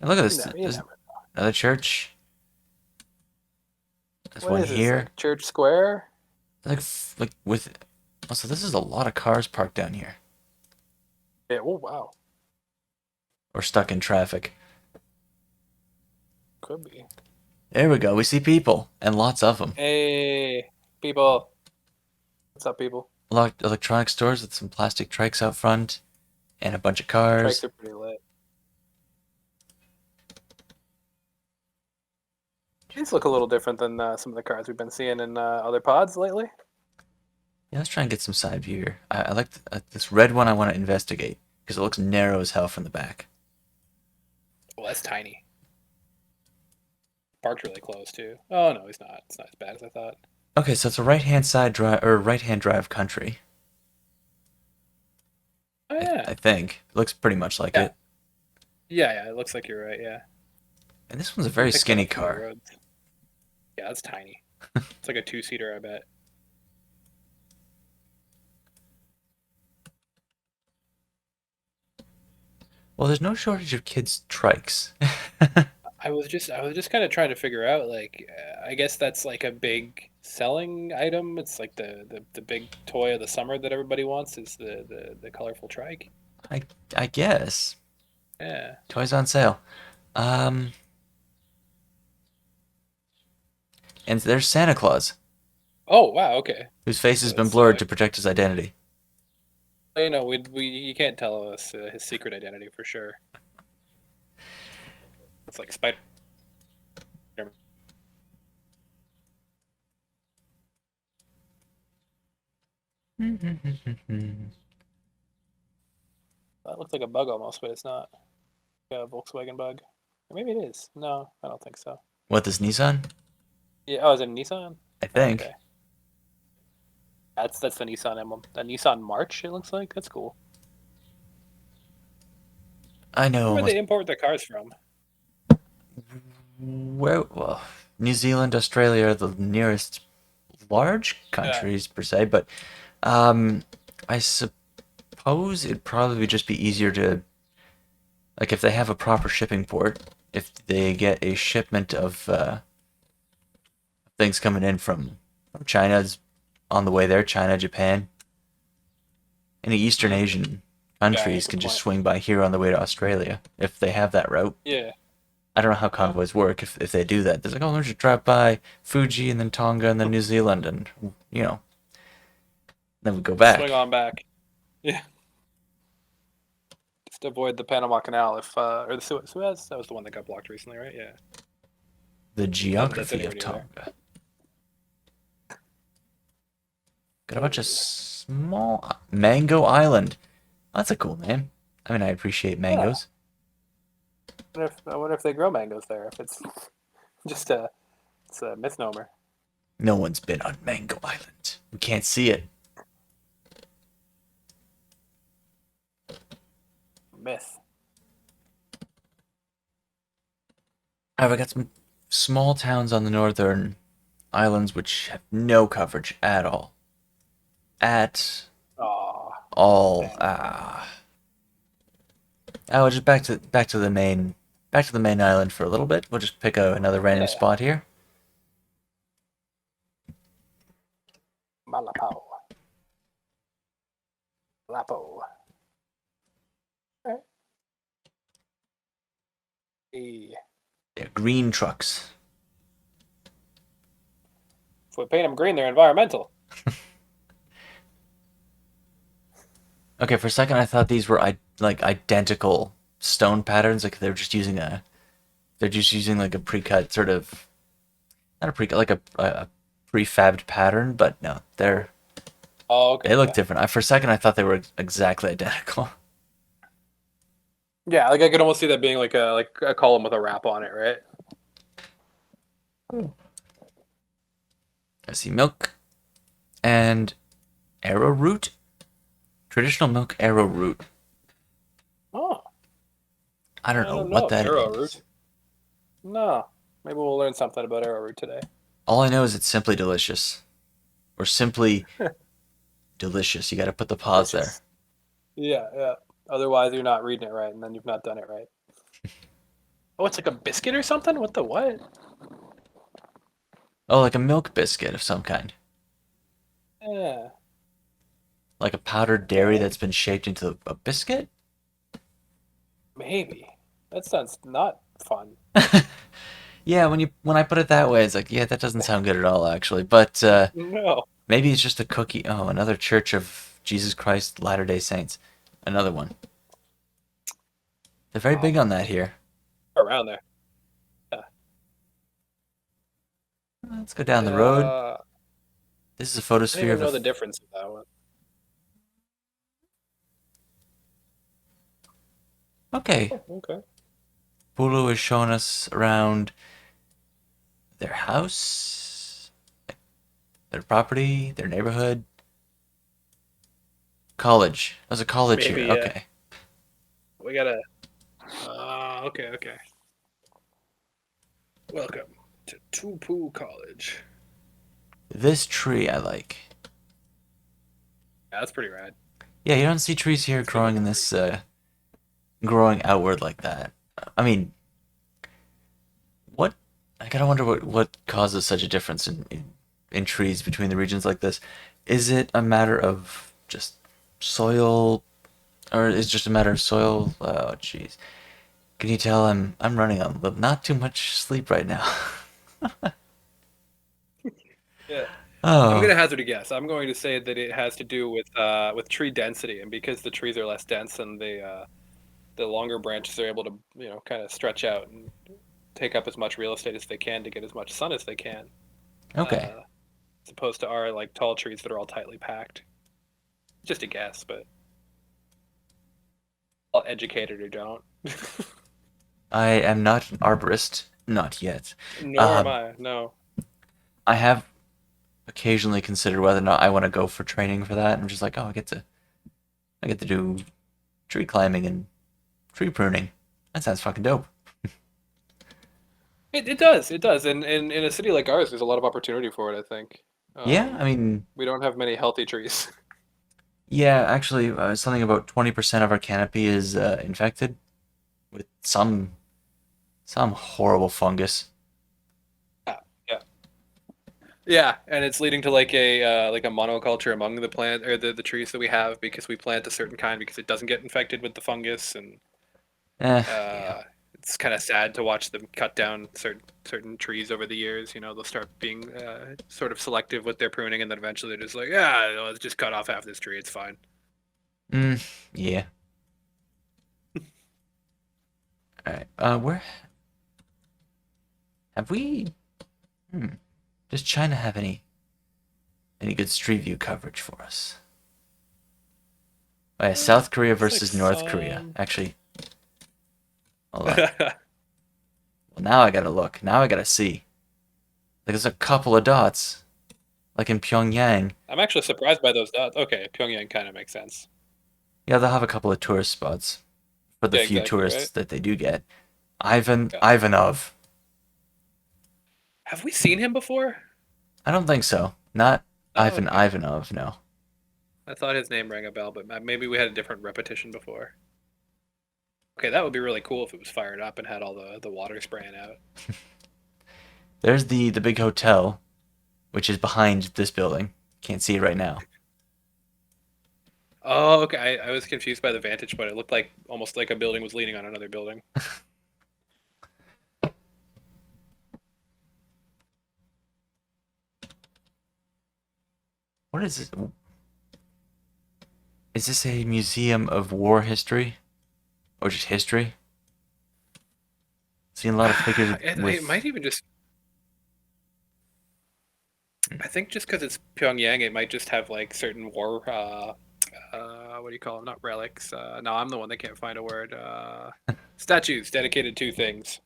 And look at this. You There's never know. another church. There's What one is this, here. like Church Square? Like with. Also, this is a lot of cars parked down here, Yeah. Oh wow. or stuck in traffic. Could be. There we go. We see people, and lots of them. Hey, people. What's up, people? A lot of electronic stores with some plastic trikes out front, and a bunch of cars. Trikes are pretty lit. These look a little different than some of the cars we've been seeing in other pods lately. Yeah, let's try and get some side view here. I like this red one. I want to investigate because it looks narrow as hell from the back. Well, that's tiny. Parked really close too. Oh no, he's not. It's not as bad as I thought. Okay, so it's a right-hand side drive or right-hand drive country. Oh yeah. I think it looks pretty much like Yeah. it. Yeah. It looks like you're right. Yeah. And this one's a very Picked that skinny up from the car. roads. Yeah, that's tiny. It's like a 2-seater, I bet. Well, there's no shortage of kids' trikes. I was just kind of trying to figure out like I guess that's like a big selling item. It's like the big toy of the summer that everybody wants is the colorful trike. I guess. Yeah. Toys on sale. And there's Santa Claus, Oh wow. Okay. whose face has been That's, blurred to protect his identity. You know, you can't tell us his secret identity for sure. It's like Spider. That looks like a bug almost, but it's not. A Volkswagen bug. Or maybe it is. No, I don't think so. What, this Nissan? Yeah. Oh, is it a Nissan? I think. Okay. That's the Nissan emblem. The Nissan March. It looks like that's cool. I know Where almost. they import their cars from? Well, New Zealand, Australia are the nearest large countries per se, but I suppose it'd probably just be easier to, like, if they have a proper shipping port, if they get a shipment of things coming in from China's on the way there, China, Japan, any Eastern Asian countries good can just point. swing by here on the way to Australia if they have that route. Yeah. I don't know how convoys work if they do that. There's like, oh, let's just drive by Fuji and then Tonga and then New Zealand and, you know, then we go back. Swing on back. Yeah. Just avoid the Panama Canal or the Suez. That was the one that got blocked recently, right? Yeah. The That's geography anywhere of near there. Tonga. Got a bunch of small Mango Island. That's a cool name. I mean, I appreciate mangoes. I wonder if they grow mangoes there. If it's just it's a misnomer. No one's been on Mango Island. We can't see it. Myth. Alright, we got some small towns on the northern islands which have no coverage at all. At Aw. all. Oh, just back to the main island for a little bit. We'll just pick another random Yeah. spot here. Malapau. Lapo. Alright. Hey. Yeah, green trucks. If we paint them green, they're environmental. Okay, for a second I thought these were like identical stone patterns. Like they're just using like a pre-cut sort of, not a pre-cut, like a prefabbed pattern. But no, Oh, okay. they look yeah. different. For a second I thought they were exactly identical. Yeah, like I could almost see that being like a column with a wrap on it, right? I see milk and arrowroot. Traditional milk arrowroot. Oh, I don't I know don't what know. that Arrowroot. is. No, maybe we'll learn something about arrowroot today. All I know is it's simply delicious. Or simply delicious. You gotta put the pause there. Delicious. Yeah. Otherwise, you're not reading it right, and then you've not done it right. Oh, it's like a biscuit or something? What the what? Oh, like a milk biscuit of some kind. Yeah. Like a powdered dairy that's been shaped into a biscuit? Maybe. That sounds not fun. Yeah, when I put it that way, it's like, yeah, that doesn't sound good at all, actually. But No. maybe it's just a cookie. Oh, another Church of Jesus Christ Latter-day Saints. Another one. They're very big on that here. Around there. Let's go down the road. I This is a don't photosphere even of know a the difference of that one. Okay. Oh, okay. Bulu is showing us around their house, their property, their neighborhood. College. There's a college Maybe, here. yeah. Okay. We gotta. Okay. Welcome to Tupu College. This tree I like. Yeah, that's pretty rad. Yeah, you don't see trees here growing in this, growing outward like that. I mean, what? I gotta wonder what causes such a difference in trees between the regions like this. Is it a matter of just soil, or is it just a matter of soil? Oh, jeez. Can you tell I'm running on not too much sleep right now? Yeah. I'm Oh, gonna hazard a guess. I'm going to say that it has to do with tree density, and because the trees are less dense and the longer branches are able to kind of stretch out and take up as much real estate as they can to get as much sun as they can, okay. as opposed to our like tall trees that are all tightly packed. Just a guess, but I'll educate it or don't. I am not an arborist, not yet. Nor am Um, I. No. I have occasionally considered whether or not I want to go for training for that. I'm just like, oh, I get to do tree climbing and tree pruning. That sounds fucking dope. It does. It does. And in a city like ours, there's a lot of opportunity for it, I think. Yeah, I mean, We don't have many healthy trees. yeah, actually, something about 20% of our canopy is infected with some horrible fungus. Yeah. Yeah, and it's leading to like a monoculture among the plant or the trees that we have because we plant a certain kind because it doesn't get infected with the fungus, and Yeah. uh, it's kind of sad to watch them cut down certain trees over the years. They'll start being sort of selective with their pruning, and then eventually they're just like, yeah, let's just cut off half this tree. It's fine. Mm, yeah. All right. Where have we? Hmm. Does China have any good Street View coverage for us? Oh, yeah, South Korea Looks like versus North Korea. some. Actually, hold on. Well, now I gotta look. Now I gotta see. Like, there's a couple of dots, like in Pyongyang. I'm actually surprised by those dots. Okay, Pyongyang kind of makes sense. Yeah, they'll have a couple of tourist spots for the Yeah, few exactly right. tourists that they do get. Yeah. Ivanov. Have we seen him before? I don't think so. Not Oh, okay. Ivanov. No. I thought his name rang a bell, but maybe we had a different repetition before. Okay, that would be really cool if it was fired up and had all the water spraying out. There's the big hotel, which is behind this building. Can't see it right now. Oh, okay. I was confused by the vantage point. It looked like almost like a building was leaning on another building. What is this? Is this a museum of war history? Or just history? Seen a lot of figures It with. might even just. I think just because it's Pyongyang, it might just have like certain war. What do you call them? Not relics. No, I'm the one that can't find a word. Statues dedicated to things.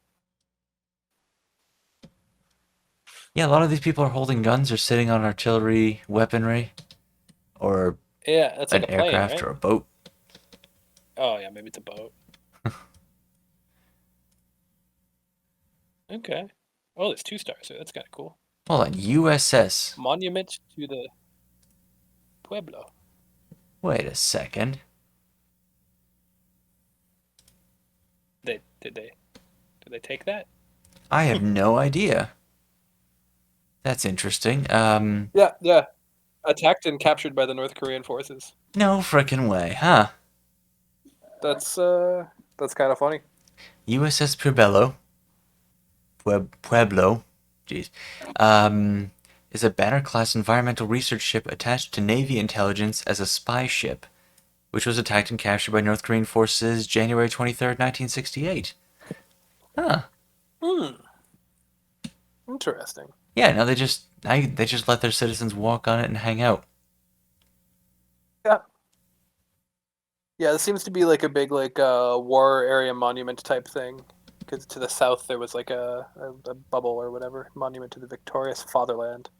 Yeah, a lot of these people are holding guns or sitting on artillery weaponry or Yeah, that's like an a plane, aircraft right? or a boat. Oh yeah, maybe it's a boat. Okay. Oh, there's 2 stars. So that's kind of cool. Hold on, USS. Monument to the Pueblo. Wait a second. Did they take that? I have no idea. That's interesting. Yeah, yeah. Attacked and captured by the North Korean forces. No frickin' way, huh? That's kind of funny. USS Pueblo. Pueblo. Jeez. Is a Banner-class environmental research ship attached to Navy intelligence as a spy ship, which was attacked and captured by North Korean forces January 23rd, 1968. Huh. Hmm. Interesting. Yeah, now they just let their citizens walk on it and hang out. Yeah. Yeah, this seems to be like a big like war area monument type thing. Because to the south there was like a bubble or whatever monument to the victorious fatherland.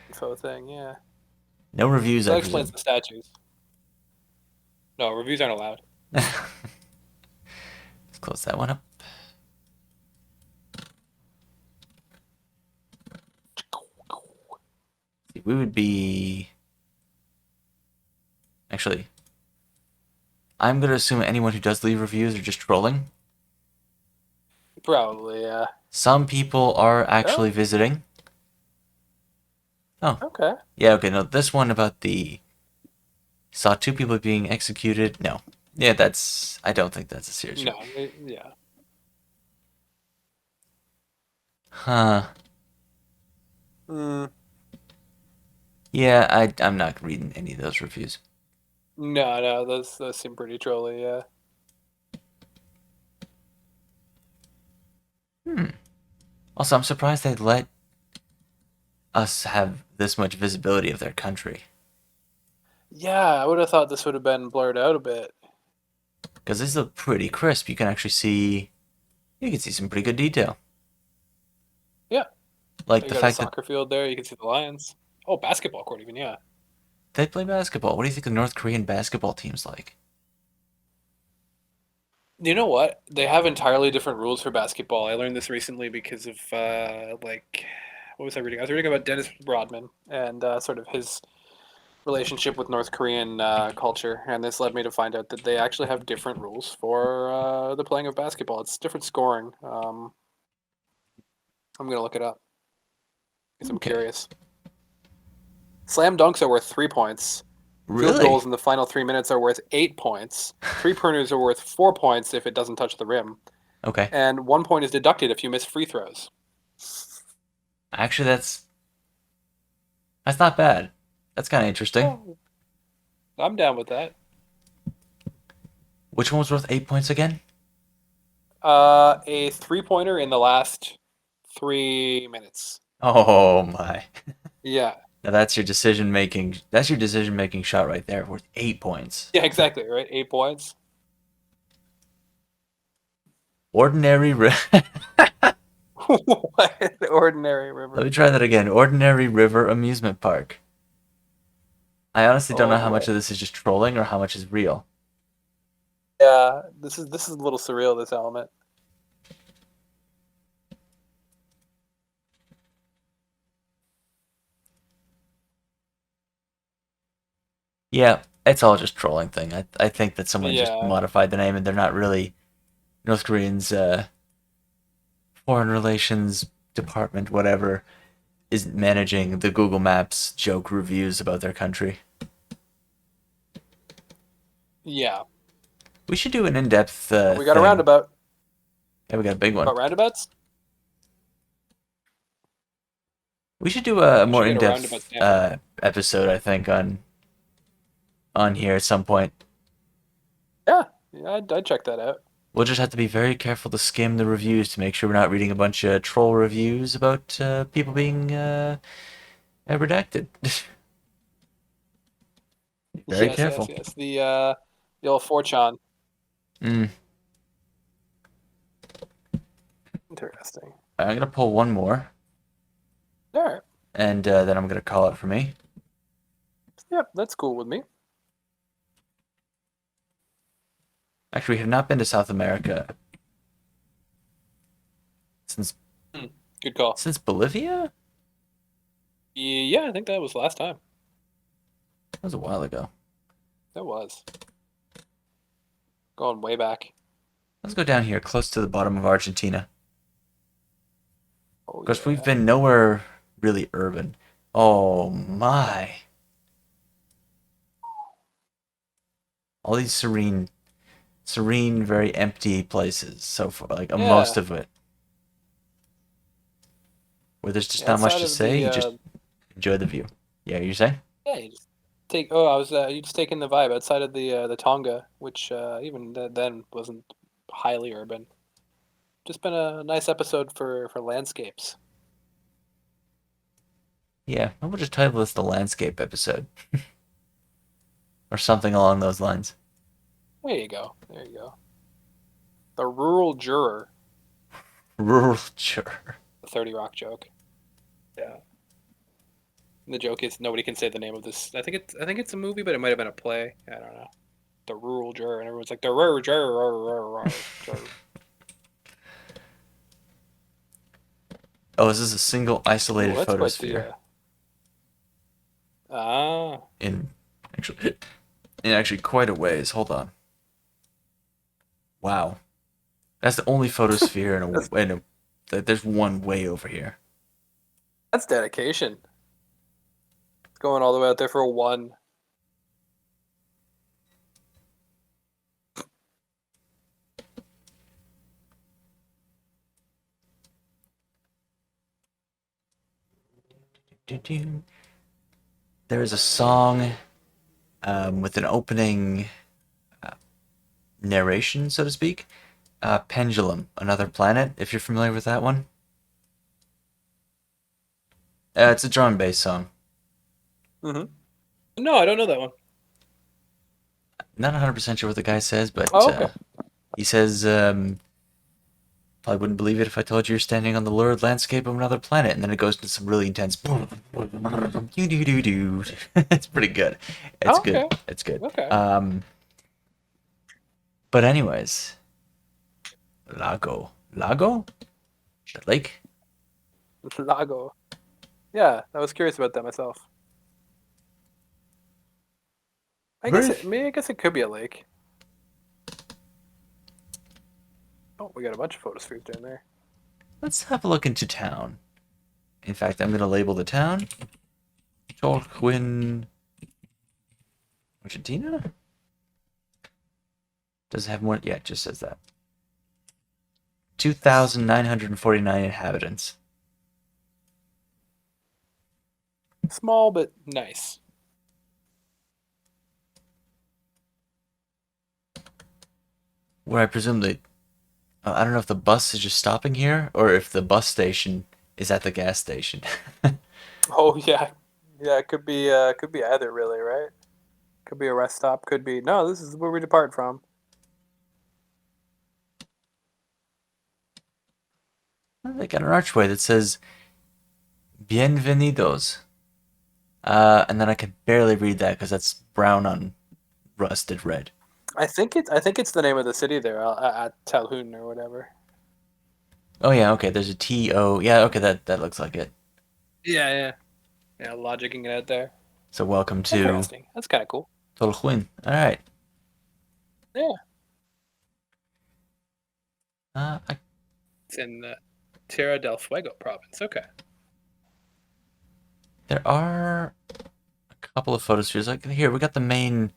Info thing, yeah. No reviews, So I that explains presume. the statues. No, reviews aren't allowed. Let's close that one up. We would be. Actually, I'm going to assume anyone who does leave reviews are just trolling. Probably, yeah. Some people are actually Oh, visiting. Oh, okay. yeah, okay, no, this one about the. Saw 2 people being executed. No. Yeah, that's. I don't think that's a serious No, review. yeah. Huh. Mm, Yeah, I'm not reading any of those reviews. no, those seem pretty trolly. Yeah. Hmm. Also, I'm surprised they let us have this much visibility of their country. Yeah, I would have thought this would have been blurred out a bit. Because this is pretty crisp. You can actually see, you can see some pretty good detail. Yeah. Like You the got a fact that soccer field there. You can see the Lions. Oh, basketball court even. Yeah. they play basketball. What do you think the North Korean basketball team's like? You know what? They have entirely different rules for basketball. I learned this recently because of what was I reading? I was reading about Dennis Rodman and sort of his relationship with North Korean culture, and this led me to find out that they actually have different rules for the playing of basketball. It's different scoring. I'm gonna look it up because I'm Okay. curious. Slam dunks are worth 3 points. Field Really? goals in the final 3 minutes are worth 8 points. Three pointers are worth 4 points if it doesn't touch the rim, Okay. and 1 point is deducted if you miss free throws. Actually, that's not bad. That's kind of interesting. Oh, I'm down with that. Which one was worth 8 points again? A three-pointer in the last 3 minutes. Oh my. Yeah, Now that's your decision making. That's your decision making shot right there, worth 8 points. yeah, exactly. Right, 8 points. Ordinary. What an ordinary Let river. me try that again. Ordinary River Amusement Park. I honestly don't Oh know how boy. much of this is just trolling or how much is real. Yeah, this is a little surreal. This element. Yeah, it's all just trolling thing. I think that someone just Yeah, modified the name and they're not really North Koreans foreign relations department whatever isn't managing the Google Maps joke reviews about their country. yeah. We should do an in-depth Oh, we got a thing. roundabout. Yeah, we got a big one. About roundabouts? We should do a We more should get a roundabout in-depth standard. episode, I think, on here at some point. Yeah, yeah, I'd check that out. We'll just have to be very careful to skim the reviews to make sure we're not reading a bunch of troll reviews about people being redacted. Very Yes, yes, careful. yes. The old 4chan. Mm. Interesting. I'm gonna pull one more, All right. and then I'm gonna call it for me. Yep, that's cool with me. Actually, we have not been to South America since Hmm, good call. Bolivia. Yeah, I think that was last time. That was a while ago. That was. Going way back. Let's go down here, close to the bottom of Argentina. Oh Of course, we've yeah. been nowhere really urban. Oh my! All these serene, very empty places so far. Like most Yeah. of it, where there's just Yeah, not much outside to of say. the You just enjoy the view. Yeah, you're saying? yeah, you just take oh, I was you just taking the vibe outside of the Tonga, which even then wasn't highly urban. Just been a nice episode for landscapes. Yeah, I will just title this the landscape episode or something along those lines. There you go. There you go. The rural juror, Rural juror. the 30 Rock joke. Yeah. And the joke is nobody can say the name of this. I think it's a movie, but it might have been a play. I don't know. The rural juror, and everyone's like the rural juror. Oh, is this a single Ooh, isolated that's quite the photosphere ah. in actually quite a ways? Hold on. Wow, that's the only photosphere That's there's one way over here. that's dedication. Going all the way out there for a one. There is a song with an opening narration, so to speak. Pendulum, Another Planet, if you're familiar with that one. It's a drum and bass song. Mm-hmm. No, I don't know that one. Not 100% sure what the guy says, but Oh, okay. he says, I wouldn't believe it if I told you you're standing on the lurid landscape of another planet, and then it goes into some really intense. It's pretty good. It's Oh, good. okay. It's good. Okay. But anyways, Lago, the lake. Lago. Yeah, I was curious about that myself. I guess it could be a lake. Oh, we got a bunch of photospheres down there. Let's have a look into town. In fact, I'm gonna label the town Tolhuin, Argentina. Does it have more? Yeah, it just says that. 2,949 inhabitants. Small but nice. Where I presume they. I don't know if the bus is just stopping here or if the bus station is at the gas station. Oh yeah, yeah. It could be either, really, right? Could be a rest stop. Could be no. This is where we depart from. They got an archway that says "Bienvenidos," and then I can barely read that because that's brown on rusted red. I think it's the name of the city there at Tolhuin or whatever. Oh yeah, okay. There's a T-O. Yeah, okay. That looks like it. Yeah. Logicking it out there. So welcome to Interesting. That's kind of cool. Tolhuin. All right. Yeah. I It's in Tierra del Fuego province. Okay. There are a couple of photospheres. Like here, we got the main,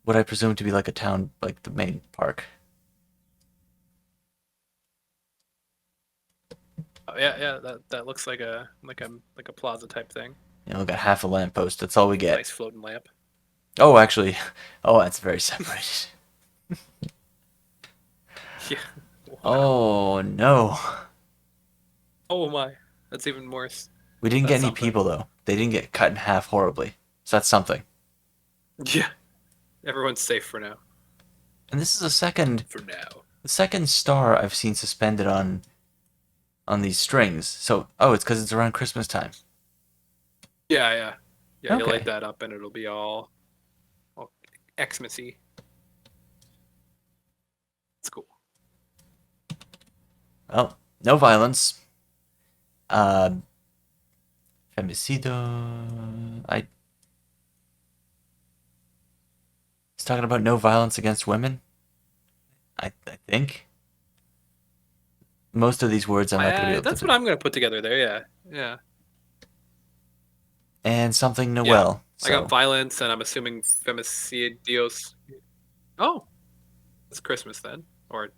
what I presume to be like a town, like the main park. Oh yeah. That looks like a plaza type thing. You know, we got half a lamppost. That's all we get. Nice floating lamp. Oh, actually, oh, that's very separated. Yeah. Wow. Oh no, Oh my. That's even worse. we didn't That's get any something. people though. They didn't get cut in half horribly. So that's something. Yeah. Everyone's safe for now. And this is For now. the second star I've seen suspended on these strings. So, oh, it's because it's around Christmas time. Yeah. Yeah, you Okay. light that up and it'll be all Xmas-y. It's cool. Well, no violence. Femicido. He's talking about no violence against women. I think. Most of these words I'm not going to be able That's to. what I'm going to put together there, yeah. And something Yeah. Noel. I got violence, and I'm assuming femicidios. Oh, it's Christmas then, or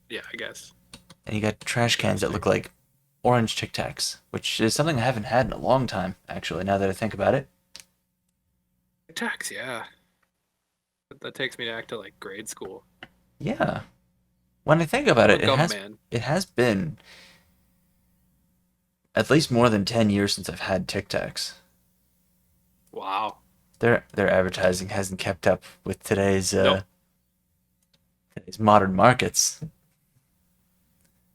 yeah, I guess. And you got trash cans that look like orange Tic Tacs, which is something I haven't had in a long time, actually. Now that I think about it. Tax, yeah. That takes me back to like grade school. Yeah. When I think about it, Man. it has been at least more than 10 years since I've had Tic Tacs. Wow. Their advertising hasn't kept up with today's Nope. today's modern markets.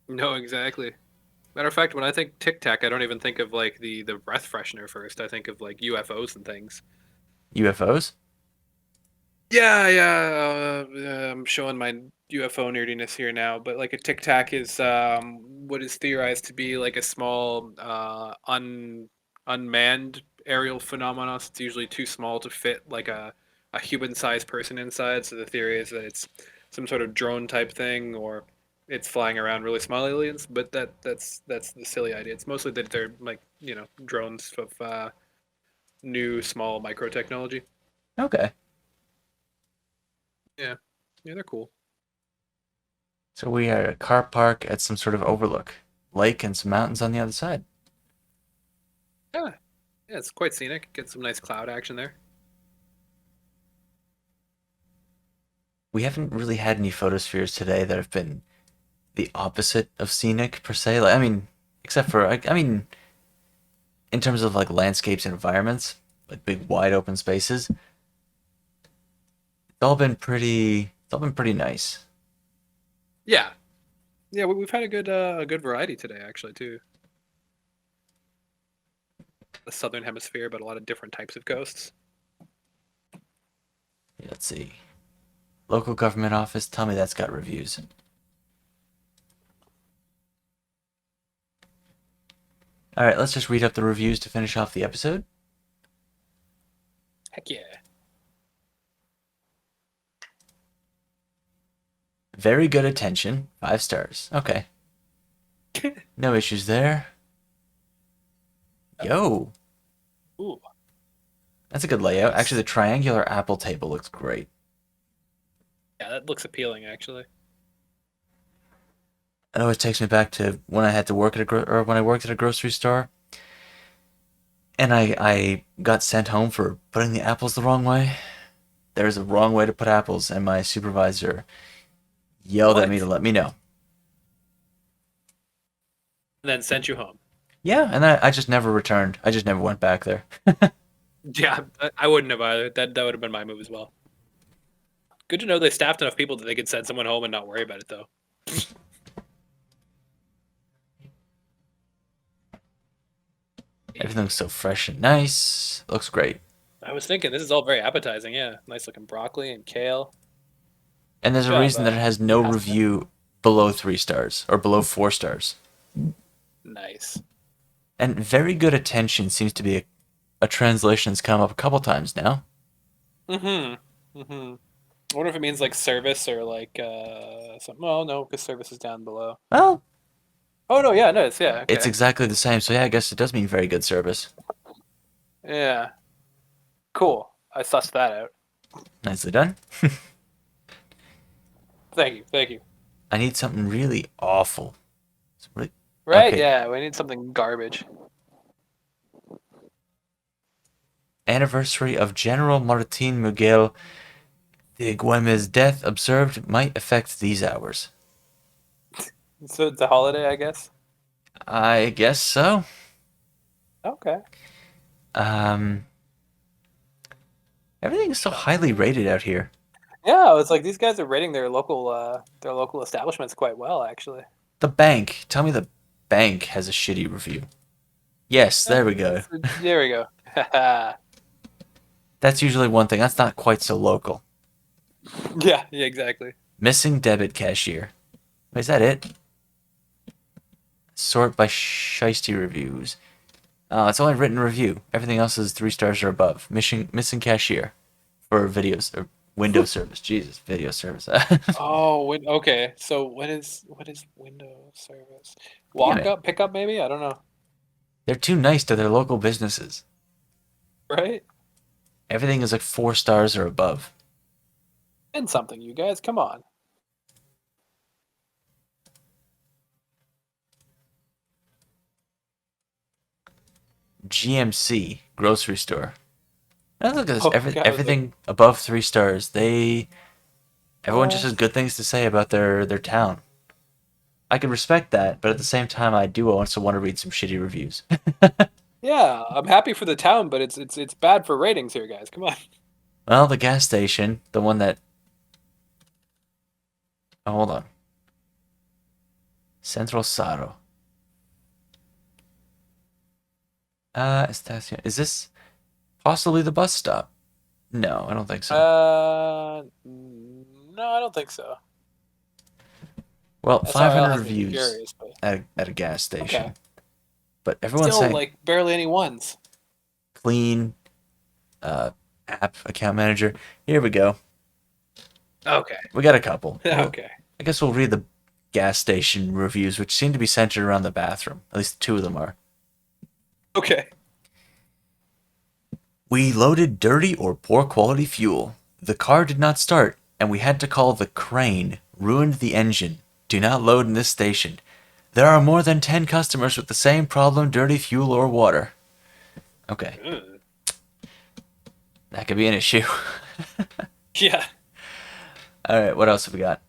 No, exactly. Matter of fact, when I think Tic Tac, I don't even think of like the breath freshener first. I think of like UFOs and things. UFOs? Yeah. I'm showing my UFO nerdiness here now, but like a Tic Tac is what is theorized to be like a small unmanned aerial phenomenon. So it's usually too small to fit like a human-sized person inside. So the theory is that it's some sort of drone type thing, or it's flying around really small aliens. But that's the silly idea. It's mostly that they're like drones of new small micro technology. Okay. Yeah, they're cool. So we are at a car park at some sort of overlook. Lake and some mountains on the other side. Yeah, Yeah, it's quite scenic. Get some nice cloud action there. We haven't really had any photospheres today that have been the opposite of scenic per se. Like, I mean, except for I mean, in terms of like landscapes and environments, like big wide open spaces, it's all been pretty. It's all been pretty nice. Yeah, yeah. We've had a good variety today, actually, too. The southern hemisphere, but a lot of different types of ghosts. Let's see. Local government office. Tell me that's got reviews. All right, let's just read up the reviews to finish off the episode. Heck yeah. Very good attention. 5 stars. Okay. No issues there. Yo. Ooh. That's a good layout. Actually, the triangular apple table looks great. Yeah, that looks appealing, actually. It always takes me back to when I had to work at when I worked at a grocery store, and I got sent home for putting the apples the wrong way. There's a wrong way to put apples, and my supervisor yelled at me to let me know. And then sent you home. Yeah, and I just never returned. I just never went back there. Yeah, I wouldn't have either. That would have been my move as well. Good to know they staffed enough people that they could send someone home and not worry about it, though. Everything's so fresh and nice. Looks great. I was thinking this is all very appetizing. Yeah, nice looking broccoli and kale. And there's a Good job, reason that it has no pasta. review below 3 stars or below 4 stars. Nice. And very good attention seems to be a translation that's come up a couple times now. Mm-hmm. Mm-hmm. I wonder if it means like service or like something. Well, no, because service is down below. Well, Oh no, yeah, no, okay. it's exactly the same. So yeah, I guess it does mean very good service. Yeah. Cool. I sussed that out. Nicely done. Thank you. I need something really awful. Right? Okay. Yeah, we need something garbage. Anniversary of General Martin Miguel de Güemes' death observed might affect these hours. So it's a holiday, I guess. I guess so. Okay. Everything is so highly rated out here. Yeah, it's like these guys are rating their local establishments quite well, actually. The bank. Tell me the bank has a shitty review. Yes, there we go. There we go. That's usually one thing. That's not quite so local. Yeah, exactly. Missing debit cashier. Wait, is that it? Sort by shiesty reviews. Oh, it's only written review. Everything else is 3 stars or above. Missing cashier for videos or window service. Jesus, video service. Oh, okay. So what is window service? Walk Damn it. up, pick up, maybe? I don't know. They're too nice to their local businesses. Right? Everything is like 4 stars or above. And something, you guys. Come on. GMC grocery store. Now look at this. Oh, God, Everything above 3 stars. Everyone just Oh. has good things to say about their town. I can respect that, but at the same time, I do also want to read some shitty reviews. Yeah, I'm happy for the town, but it's bad for ratings here, guys. Come on. Well, the gas station, the one that. Oh, hold on. Central Saro. Estación. Is this possibly the bus stop? No, I don't think so. No, I don't think so. Well, SRL 500 has me reviews curious, but at a gas station. okay. But everyone's Still, saying like barely any ones. clean, app account manager. Here we go. Okay. We got a couple. Okay. I guess we'll read the gas station reviews, which seem to be centered around the bathroom. At least 2 of them are. Okay. We loaded dirty or poor quality fuel. The car did not start, and we had to call the crane. Ruined the engine. Do not load in this station. There are more than 10 customers with the same problem, dirty fuel or water. Okay, Ugh. that could be an issue. Yeah. All right, what else have we got?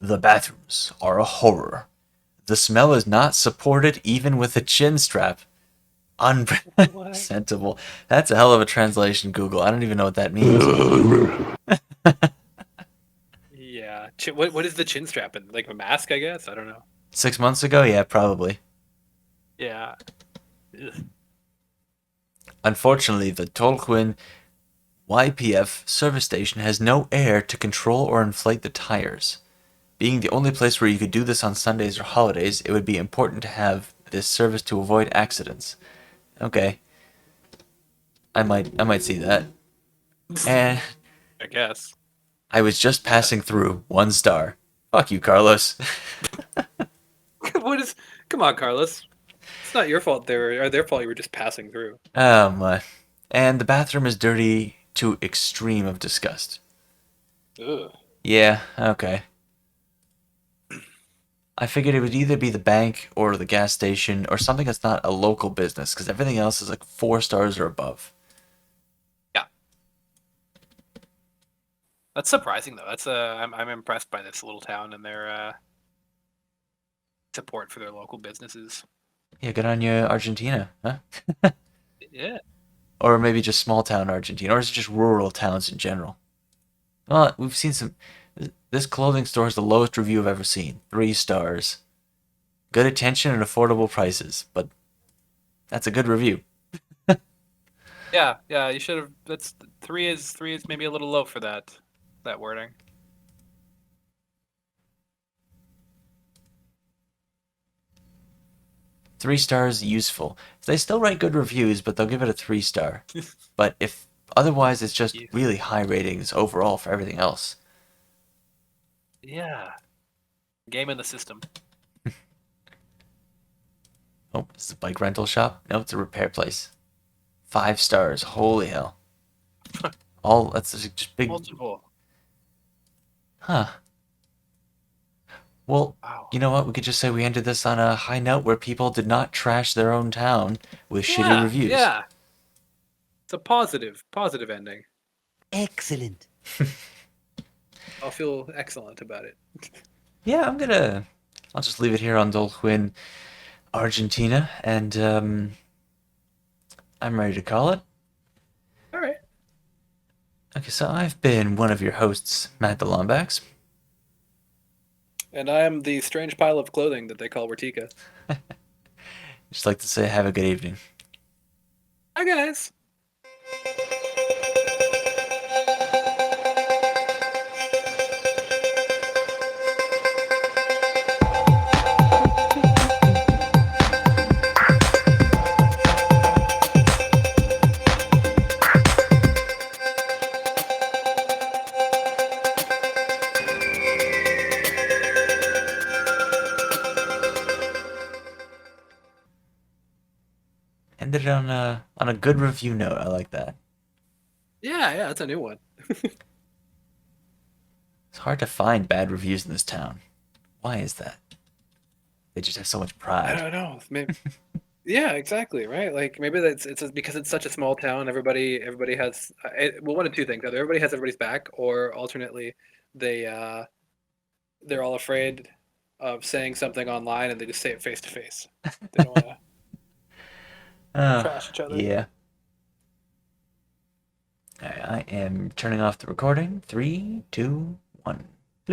The bathrooms are a horror. The smell is not supported even with a chin strap. Unpresentable. That's a hell of a translation, Google. I don't even know what that means. Yeah. What is the chin strap in? Like a mask, I guess? I don't know. 6 months ago? Yeah, probably. Yeah. Ugh. Unfortunately, the Tolhuin YPF service station has no air to control or inflate the tires. Being the only place where you could do this on Sundays or holidays, it would be important to have this service to avoid accidents. Okay, I might see that. And I guess. I was just passing through. 1 star. Fuck you, Carlos. What is? Come on, Carlos. It's not your fault. Or their fault. You were just passing through. Oh my. And the bathroom is dirty to extreme of disgust. Ugh. Yeah, okay. I figured it would either be the bank or the gas station or something that's not a local business because everything else is like 4 stars or above. Yeah. That's surprising though. I'm impressed by this little town and their support for their local businesses. Yeah, good on you, Argentina, huh? Yeah. Or maybe just small town Argentina, or is it just rural towns in general? Well, we've seen some. This clothing store is the lowest review I've ever seen. 3 stars. Good attention and affordable prices, but that's a good review. Yeah, yeah, you should have. That's three is maybe a little low for that wording. 3 stars, useful. They still write good reviews, but they'll give it a 3 star. But if otherwise, it's just really high ratings overall for everything else. Yeah, game in the system. Oh, it's a bike rental shop? No, it's a repair place. 5 stars. Holy hell. All that's just big. Multiple. Huh. Well, Wow. you know what? We could just say we ended this on a high note where people did not trash their own town with shitty reviews. Yeah. It's a positive ending. Excellent. I'll feel excellent about it. Yeah, I'll just leave it here on Tolhuin, Argentina, and I'm ready to call it. All right. Okay, so I've been one of your hosts, Matt the Lombax. And I am the strange pile of clothing that they call Wrrrtika. Just like to say, have a good evening. Hi guys. Ended it on a good review note. I like that. Yeah, that's a new one. It's hard to find bad reviews in this town. Why is that? They just have so much I pride. don't know. Maybe. Yeah, exactly. Right. Like maybe because it's such a small town. Everybody has well, one of two things: either everybody has everybody's back, or alternately, they they're all afraid of saying something online and they just say it face to face. They don't want to trash each other. Yeah. I am turning off the recording. 3, 2, 1.